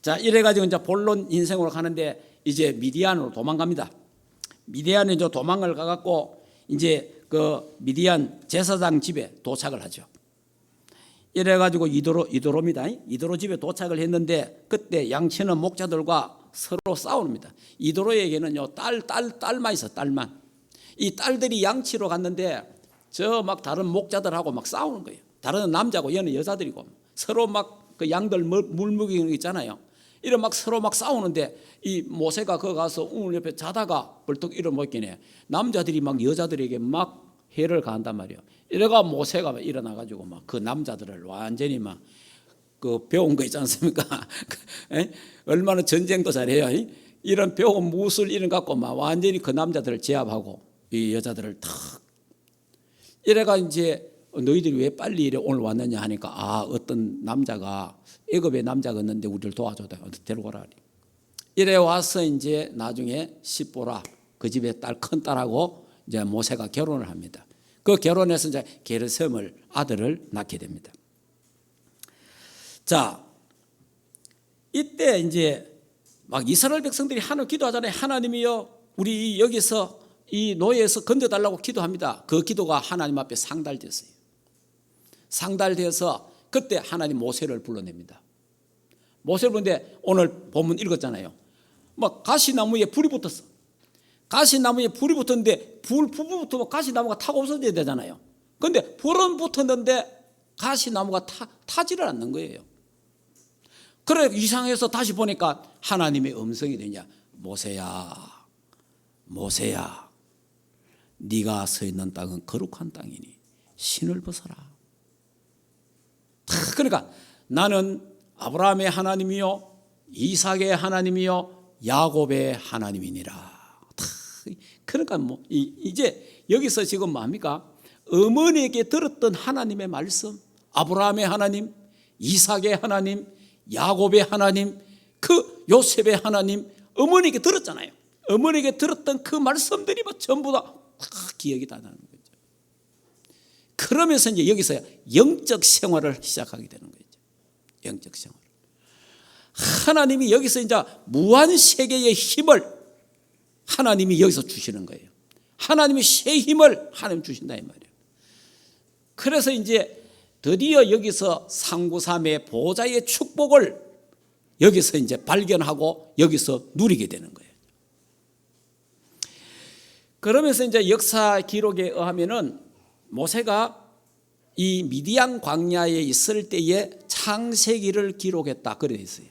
자, 이래가지고 이제 본론 인생으로 가는데 이제 미디안으로 도망갑니다. 미디안에 이제 도망을 가갖고 이제 그 미디안 제사장 집에 도착을 하죠. 이래가지고 이도로입니다. 이도로 집에 도착을 했는데 그때 양치는 목자들과 서로 싸웁니다. 이도로에게는요 딸만 있어, 딸만. 이 딸들이 양치로 갔는데 저 막 다른 목자들하고 막 싸우는 거예요. 다른 남자고 얘는 여자들이고 서로 막 그 양들 물 먹이는 거 있잖아요. 이래 막 서로 막 싸우는데 이 모세가 거기 가서 우물 옆에 자다가 벌떡 일어나겠네. 남자들이 막 여자들에게 막 해를 가한단 말이에요. 이래가 모세가 일어나가지고 막 그 남자들을 완전히 막 그 배운 거 있지 않습니까? 얼마나 전쟁도 잘해요. 이런 배운 무술 이런 갖고 막 완전히 그 남자들을 제압하고 이 여자들을 탁 이래가 이제 너희들이 왜 빨리 이래 오늘 왔느냐 하니까 어떤 남자가 애굽의 남자가 있는데 우리를 도와줘 데리고 오라. 이래 와서 이제 나중에 십보라 그 집의 큰 딸하고 이제 모세가 결혼을 합니다. 그 결혼해서 이제 게르솜을 아들을 낳게 됩니다. 자, 이때 이제 막 이스라엘 백성들이 하나님 기도하잖아요. 하나님이여, 우리 여기서 이 노예에서 건져달라고 기도합니다. 그 기도가 하나님 앞에 상달됐어요. 상달돼서 그때 하나님 모세를 불러냅니다. 모세를 부르는데 오늘 본문 읽었잖아요. 막 가시나무에 불이 붙었어. 가시나무에 불이 붙었는데 불 부부부터 가시나무가 타고 없어져야 되잖아요. 그런데 불은 붙었는데 가시나무가 타지를 않는 거예요. 그래 이상해서 다시 보니까 하나님의 음성이 되냐. 모세야, 모세야, 네가 서 있는 땅은 거룩한 땅이니 신을 벗어라. 그러니까 나는 아브라함의 하나님이요 이삭의 하나님이요 야곱의 하나님이니라. 그러니까 뭐 이제 여기서 지금 뭡니까? 어머니에게 들었던 하나님의 말씀, 아브라함의 하나님, 이삭의 하나님, 야곱의 하나님, 그 요셉의 하나님, 어머니에게 들었잖아요. 어머니에게 들었던 그 말씀들이 전부 다 기억이 다 나는 거죠. 그러면서 이제 여기서 영적 생활을 시작하게 되는 거죠. 영적 생활. 하나님이 여기서 이제 무한 세계의 힘을 하나님이 여기서 주시는 거예요. 하나님이 새 힘을 하나님 주신다 이 말이에요. 그래서 이제 드디어 여기서 상구삼의 보좌의 축복을 여기서 이제 발견하고 여기서 누리게 되는 거예요. 그러면서 이제 역사 기록에 의하면은 모세가 이 미디안 광야에 있을 때에 창세기를 기록했다 그래 있어요.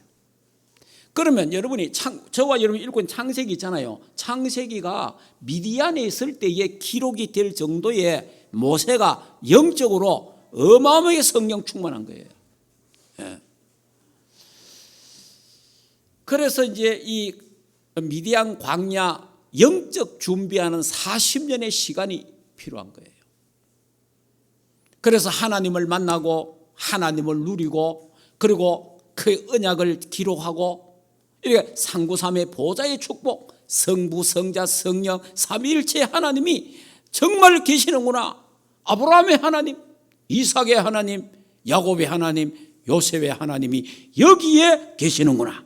그러면 여러분이 저와 여러분이 읽고 있는 창세기 있잖아요. 창세기가 미디안에 있을 때에 기록이 될 정도의 모세가 영적으로 어마어마하게 성령 충만한 거예요. 예. 그래서 이제 이 미디안 광야 영적 준비하는 40년의 시간이 필요한 거예요. 그래서 하나님을 만나고 하나님을 누리고 그리고 그 언약을 기록하고 이렇게 상구삼의 보좌의 축복, 성부, 성자, 성령, 삼위일체 하나님이 정말 계시는구나. 아브라함의 하나님, 이삭의 하나님, 야곱의 하나님, 요셉의 하나님이 여기에 계시는구나.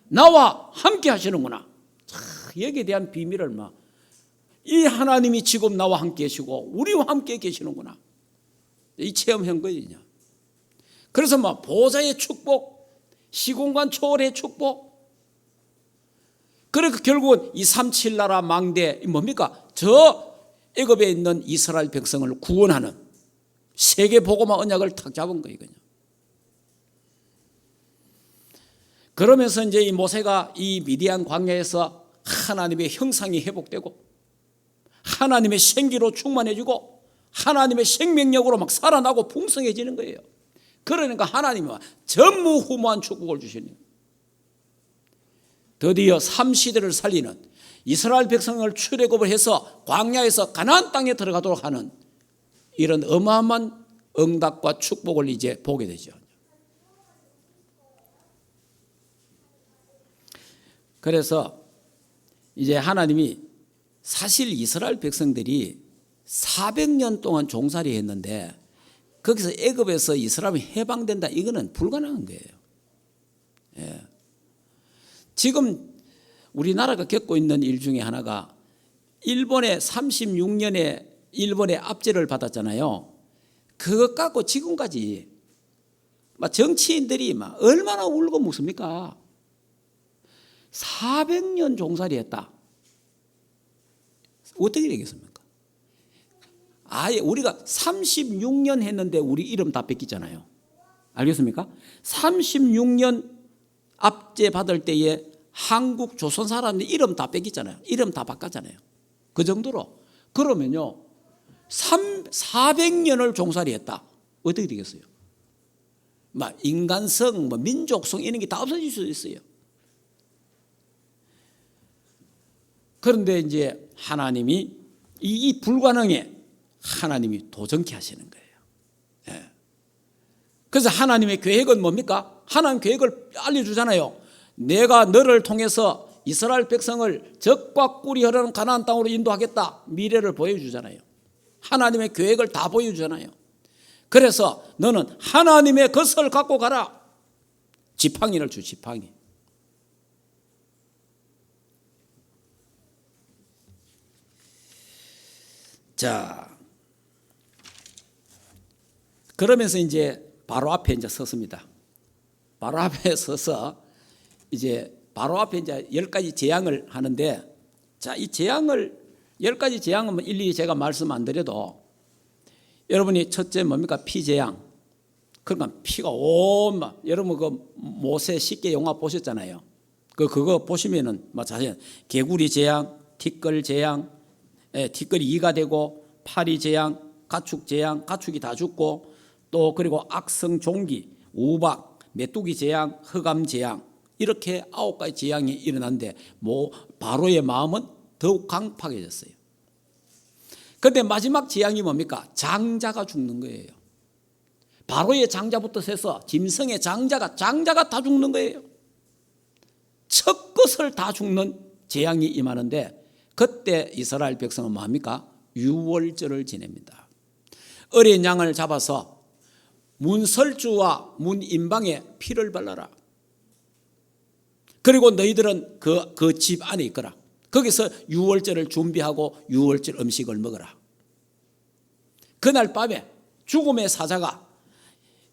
나와 함께 하시는구나. 여기에 대한 비밀을 이 하나님이 지금 나와 함께 계시고 우리와 함께 계시는구나. 이 체험한 거거든요. 그래서 보좌의 축복, 시공간 초월의 축복. 그러니까 결국은 이 3.7 나라 망대 뭡니까? 저 애굽에 있는 이스라엘 백성을 구원하는 세계 복음화 언약을 탁 잡은 거예요. 그러면서 이제 이 모세가 이 미디안 광야에서 하나님의 형상이 회복되고 하나님의 생기로 충만해지고 하나님의 생명력으로 막 살아나고 풍성해지는 거예요. 그러니까 하나님이 전무후무한 축복을 주시는 거예요. 드디어 삼시대를 살리는 이스라엘 백성을 출애굽을 해서 광야에서 가나안 땅에 들어가도록 하는 이런 어마어마한 응답과 축복을 이제 보게 되죠. 그래서 이제 하나님이 사실 이스라엘 백성들이 400년 동안 종살이 했는데 거기서 애굽에서 이스라엘이 해방된다 이거는 불가능한 거예요. 예. 지금 우리나라가 겪고 있는 일 중에 하나가 일본의 36년에 일본의 압제를 받았잖아요. 그것 갖고 지금까지 정치인들이 얼마나 울고 묵습니까? 400년 종살이 했다. 어떻게 되겠습니까? 아예 우리가 36년 했는데 우리 이름 다 뺏기잖아요. 알겠습니까? 36년 압제 받을 때에 한국 조선 사람들 이름 다 뺏기잖아요. 이름 다 바꿨잖아요. 그 정도로. 그러면요 400년을 종살이 했다. 어떻게 되겠어요? 인간성, 민족성 이런 게 다 없어질 수 있어요. 그런데 이제 하나님이 이 불가능에 하나님이 도전케 하시는 거예요. 예. 그래서 하나님의 계획은 뭡니까? 하나님 계획을 알려주잖아요. 내가 너를 통해서 이스라엘 백성을 적과 꿀이 흐르는 가나안 땅으로 인도하겠다. 미래를 보여주잖아요. 하나님의 계획을 다 보여주잖아요. 그래서 너는 하나님의 것을 갖고 가라. 지팡이를 주 지팡이. 자, 그러면서 이제 바로 앞에 이제 섰습니다. 바로 앞에 서서 이제 바로 앞에 이제 10가지 재앙을 하는데, 자, 이 재앙을 10가지 재앙은 뭐 일일이 제가 말씀 안 드려도 여러분이 첫째 뭡니까? 피재앙. 그러니까 피가 온막, 여러분 그 모세 십계 영화 보셨잖아요. 그거 보시면은 뭐 자세히 개구리 재앙, 티끌 재앙, 티끌이 이가 되고, 파리 재앙, 가축 재앙, 가축이 다 죽고, 또 그리고 악성 종기, 우박, 메뚜기 재앙, 흑암 재앙, 이렇게 9가지 재앙이 일어났는데 바로의 마음은 더욱 강팍해졌어요. 그런데 마지막 재앙이 뭡니까? 장자가 죽는 거예요. 바로의 장자부터 해서 짐승의 장자가 다 죽는 거예요. 첫 것을 다 죽는 재앙이 임하는데, 그때 이스라엘 백성은 뭡니까? 유월절을 지냅니다. 어린 양을 잡아서 문설주와 문인방에 피를 발라라. 그리고 너희들은 그 집 안에 있거라. 거기서 유월절을 준비하고 유월절 음식을 먹어라. 그날 밤에 죽음의 사자가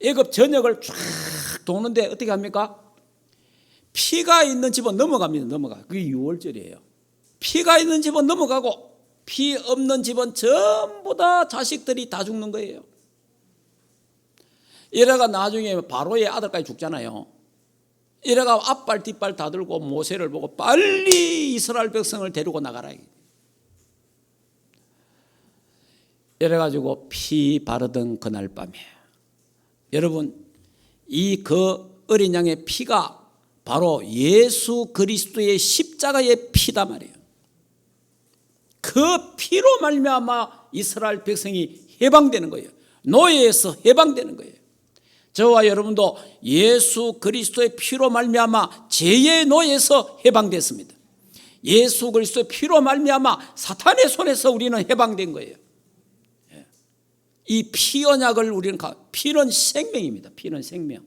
애굽 전역을 쫙 도는데 어떻게 합니까? 피가 있는 집은 넘어갑니다. 넘어가. 그게 유월절이에요. 피가 있는 집은 넘어가고 피 없는 집은 전부 다 자식들이 다 죽는 거예요. 이래가 나중에 바로의 아들까지 죽잖아요. 이래가 앞발 뒷발 다 들고 모세를 보고 빨리 이스라엘 백성을 데리고 나가라. 이래가지고 피 바르던 그날 밤에, 여러분, 그 어린 양의 피가 바로 예수 그리스도의 십자가의 피다 말이에요. 그 피로 말미암아 이스라엘 백성이 해방되는 거예요. 노예에서 해방되는 거예요. 저와 여러분도 예수 그리스도의 피로 말미암아 죄의 노예에서 해방됐습니다. 예수 그리스도의 피로 말미암아 사탄의 손에서 우리는 해방된 거예요. 이 피 언약을 우리는 피는 생명입니다. 피는 생명.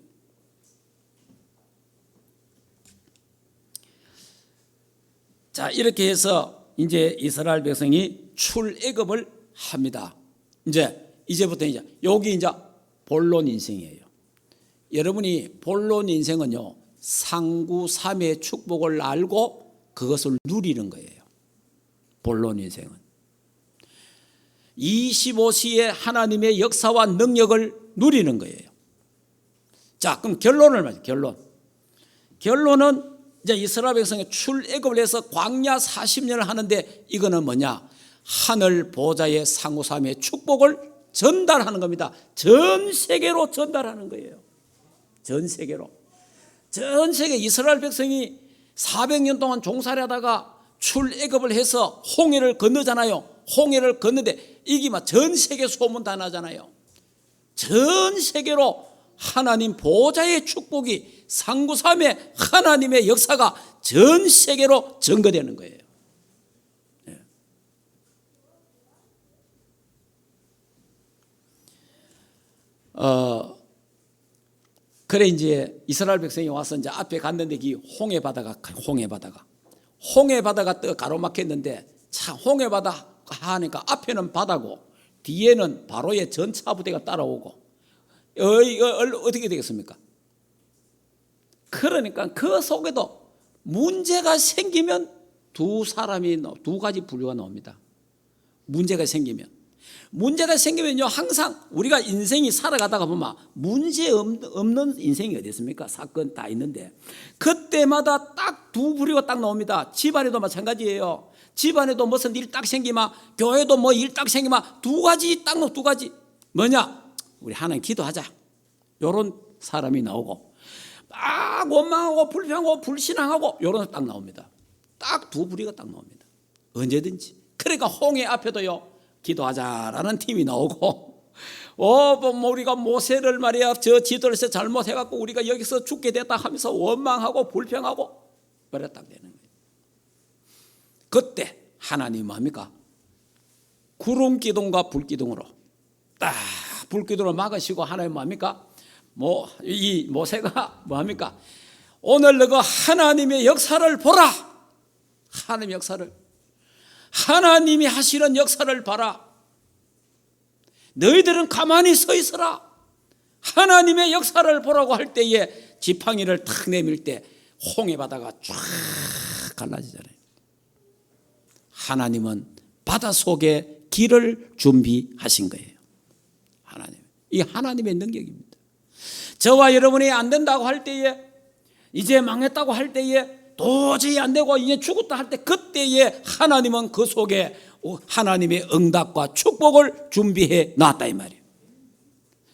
자, 이렇게 해서 이제 이스라엘 백성이 출애굽을 합니다. 이제부터 여기 이제 본론 인생이에요. 여러분이 본론 인생은요, 상구삼의 축복을 알고 그것을 누리는 거예요. 본론 인생은 25시의 하나님의 역사와 능력을 누리는 거예요. 자, 그럼 결론을 말해요. 결론은 이제 이스라엘 백성이 출애굽을 해서 광야 40년을 하는데, 이거는 뭐냐? 하늘 보좌의 상구삼의 축복을 전달하는 겁니다. 전 세계로 전달하는 거예요. 전 세계로. 전 세계 이스라엘 백성이 400년 동안 종살이 하다가 출애굽을 해서 홍해를 건너잖아요. 홍해를 건너는데 이게 막 전 세계 소문 다 나잖아요. 전 세계로 하나님 보좌의 축복이, 상구삼의 하나님의 역사가 전 세계로 전거되는 거예요. 그래 이제 이스라엘 백성이 와서 이제 앞에 갔는데 이 홍해 바다가 떠 가로막혔는데, 참 홍해 바다 하니까 앞에는 바다고 뒤에는 바로의 전차 부대가 따라오고 어떻게 되겠습니까? 그러니까 그 속에도 문제가 생기면 두 가지 부류가 나옵니다. 문제가 생기면요, 항상 우리가 인생이 살아가다가 보면 문제 없는 인생이 어디 있습니까? 사건 다 있는데 그때마다 딱 두 부류가 딱 나옵니다. 집안에도 마찬가지예요. 집안에도 무슨 일 딱 생기면, 교회도 뭐 일 딱 생기면 두 가지. 뭐냐? 우리 하나님 기도하자. 요런 사람이 나오고, 막 원망하고 불평하고 불신앙하고 요런 딱 나옵니다. 딱 두 부류가 딱 나옵니다. 언제든지. 그러니까 홍해 앞에도요, 기도하자라는 팀이 나오고, 뭐 우리가 모세를 말이야 저 지도에서 잘못해갖고 우리가 여기서 죽게 됐다 하면서 원망하고 불평하고 그래 딱 되는 거예요. 그때 하나님 뭡니까? 구름 기둥과 불 기둥으로 딱 불 기둥으로 막으시고, 하나님 뭡니까? 이 모세가 뭡니까? 오늘 너가 하나님의 역사를 보라. 하나님의 역사를, 하나님이 하시는 역사를 봐라. 너희들은 가만히 서 있어라. 하나님의 역사를 보라고 할 때에 지팡이를 탁 내밀 때 홍해 바다가 쫙 갈라지잖아요. 하나님은 바다 속에 길을 준비하신 거예요. 이 하나님의 능력입니다. 저와 여러분이 안 된다고 할 때에, 이제 망했다고 할 때에, 도저히 안 되고 이제 죽었다 할 때, 그때에 하나님은 그 속에 하나님의 응답과 축복을 준비해 놨다 이 말이에요.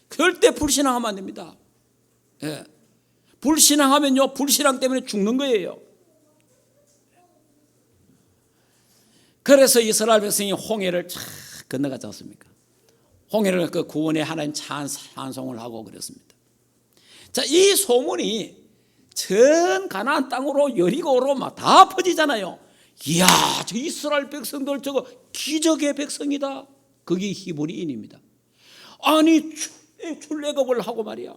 절대 불신앙하면 안 됩니다. 예. 불신앙하면요, 불신앙 때문에 죽는 거예요. 그래서 이스라엘 백성이 홍해를 쫙 건너가지 않습니까? 홍해를 그 구원에 하나님 찬송을 하고 그랬습니다. 자, 이 소문이 전 가나안 땅으로 여리고로 막 다 퍼지잖아요. 이야, 저 이스라엘 백성들 저거 기적의 백성이다. 그게 히브리인입니다. 아니 출애굽을 하고 말이야,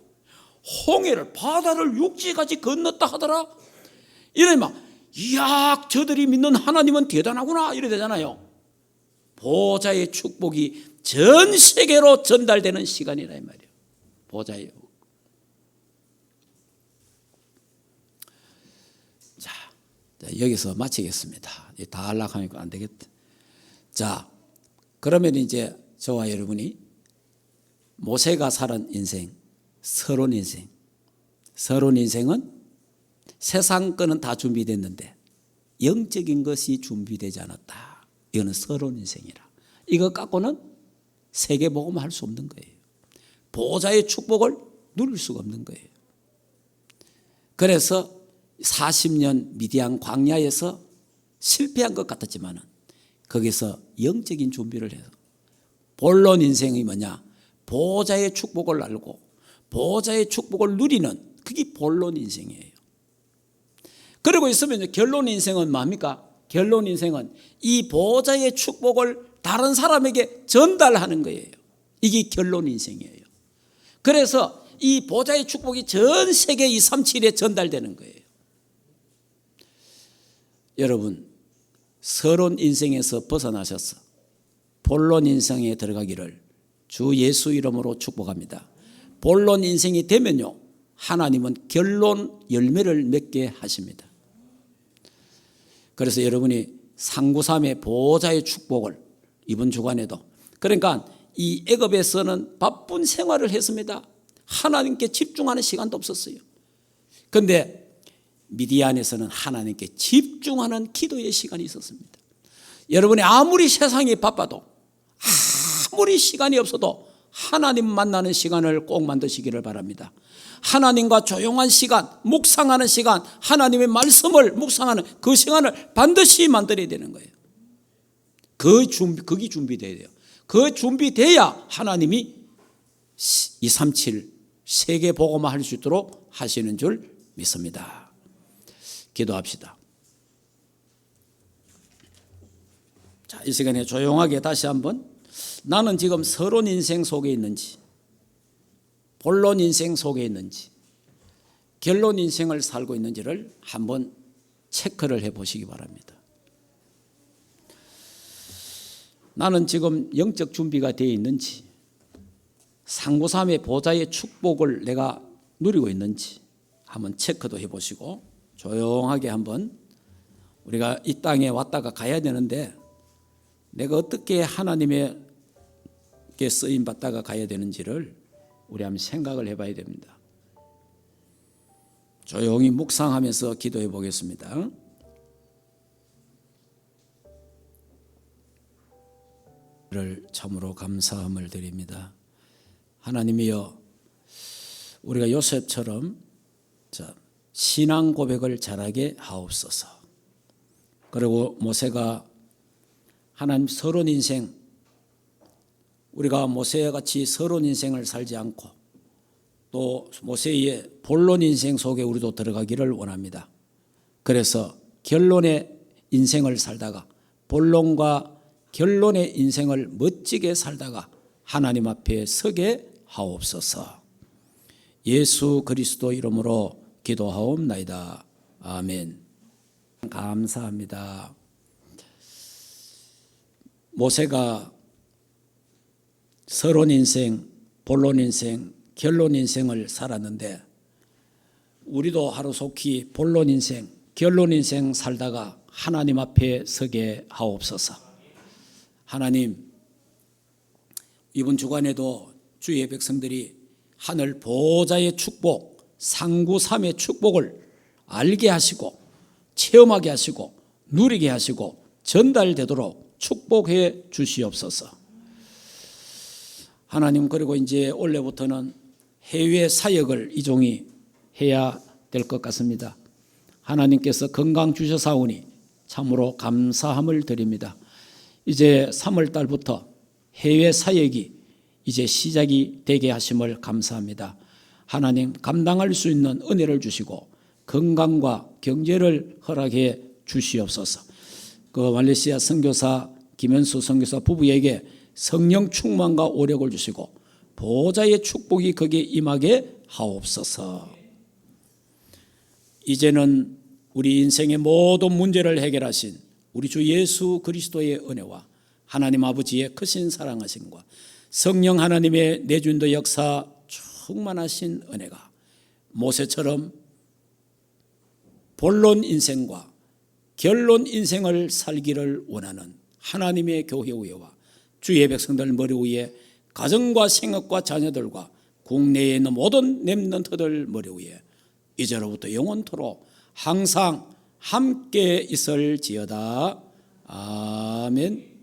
홍해를, 바다를 육지까지 건넜다 하더라. 이래 막, 이야, 저들이 믿는 하나님은 대단하구나 이래 되잖아요. 보좌의 축복이 전 세계로 전달되는 시간이라 이 말이에요. 보좌의. 자, 여기서 마치겠습니다. 다 하려고 안 되겠다. 자, 그러면 이제 저와 여러분이 모세가 살은 인생, 서론 인생. 서론 인생은 세상 거는 다 준비됐는데 영적인 것이 준비되지 않았다. 이거는 서론 인생이라. 이거 갖고는 세계복음 할 수 없는 거예요. 보좌의 축복을 누릴 수가 없는 거예요. 그래서 40년 미디안 광야에서 실패한 것 같았지만 거기서 영적인 준비를 해서, 본론 인생이 뭐냐? 보좌의 축복을 알고 보좌의 축복을 누리는, 그게 본론 인생이에요. 그러고 있으면 결론 인생은 뭡니까? 결론 인생은 이 보좌의 축복을 다른 사람에게 전달하는 거예요. 이게 결론 인생이에요. 그래서 이 보좌의 축복이 전 세계 237에 전달되는 거예요. 여러분, 서론 인생에서 벗어나셔서 본론 인생에 들어가기를 주 예수 이름으로 축복합니다. 본론 인생이 되면요, 하나님은 결론 열매를 맺게 하십니다. 그래서 여러분이 상구삼의 보좌의 축복을 이번 주간에도, 그러니까 이 애굽에서는 바쁜 생활을 했습니다. 하나님께 집중하는 시간도 없었어요. 그런데 미디안에서는 하나님께 집중하는 기도의 시간이 있었습니다. 여러분이 아무리 세상이 바빠도, 아무리 시간이 없어도 하나님 만나는 시간을 꼭 만드시기를 바랍니다. 하나님과 조용한 시간, 묵상하는 시간, 하나님의 말씀을 묵상하는 그 시간을 반드시 만들어야 되는 거예요. 그게 준비돼야 돼요. 그 준비돼야 하나님이 237 세계 복음화 할 수 있도록 하시는 줄 믿습니다. 기도합시다. 자, 이 시간에 조용하게 다시 한번, 나는 지금 서론 인생 속에 있는지, 본론 인생 속에 있는지, 결론 인생을 살고 있는지를 한번 체크를 해보시기 바랍니다. 나는 지금 영적 준비가 되어 있는지, 상구삼의 보좌의 축복을 내가 누리고 있는지 한번 체크도 해보시고, 조용하게 한번, 우리가 이 땅에 왔다가 가야 되는데 내가 어떻게 하나님께 쓰임받다가 가야 되는지를 우리 한번 생각을 해봐야 됩니다. 조용히 묵상하면서 기도해 보겠습니다. 를 참으로 감사함을 드립니다. 하나님이여, 우리가 요셉처럼 신앙 고백을 잘하게 하옵소서. 그리고 모세가 하나님 서론 인생, 우리가 모세와 같이 서론 인생을 살지 않고 또 모세의 본론 인생 속에 우리도 들어가기를 원합니다. 그래서 결론의 인생을 살다가 본론과 결론의 인생을 멋지게 살다가 하나님 앞에 서게 하옵소서. 예수 그리스도 이름으로 기도하옵나이다. 아멘. 감사합니다. 모세가 서론 인생, 본론 인생, 결론 인생을 살았는데 우리도 하루속히 본론 인생, 결론 인생 살다가 하나님 앞에 서게 하옵소서. 하나님, 이번 주간에도 주의 백성들이 하늘 보좌의 축복, 상구삼의 축복을 알게 하시고 체험하게 하시고 누리게 하시고 전달되도록 축복해 주시옵소서. 하나님, 그리고 이제 올해부터는 해외 사역을 이종이 해야 될 것 같습니다. 하나님께서 건강 주셔사오니 참으로 감사함을 드립니다. 이제 3월 달부터 해외 사역이 이제 시작이 되게 하심을 감사합니다. 하나님, 감당할 수 있는 은혜를 주시고 건강과 경제를 허락해 주시옵소서. 그 말레이시아 선교사 김현수 선교사 부부에게 성령 충만과 오력을 주시고 보좌의 축복이 거기에 임하게 하옵소서. 이제는 우리 인생의 모든 문제를 해결하신 우리 주 예수 그리스도의 은혜와 하나님 아버지의 크신 사랑하심과 성령 하나님의 내주인도 역사 충만하신 은혜가 모세처럼 본론 인생과 결론 인생을 살기를 원하는 하나님의 교회와 주의 백성들 머리 위에 가정과 생업과 자녀들과 국내에 있는 모든 렘넌트들 머리 위에 이제로부터 영원토록 항상 함께 있을지어다. 아멘.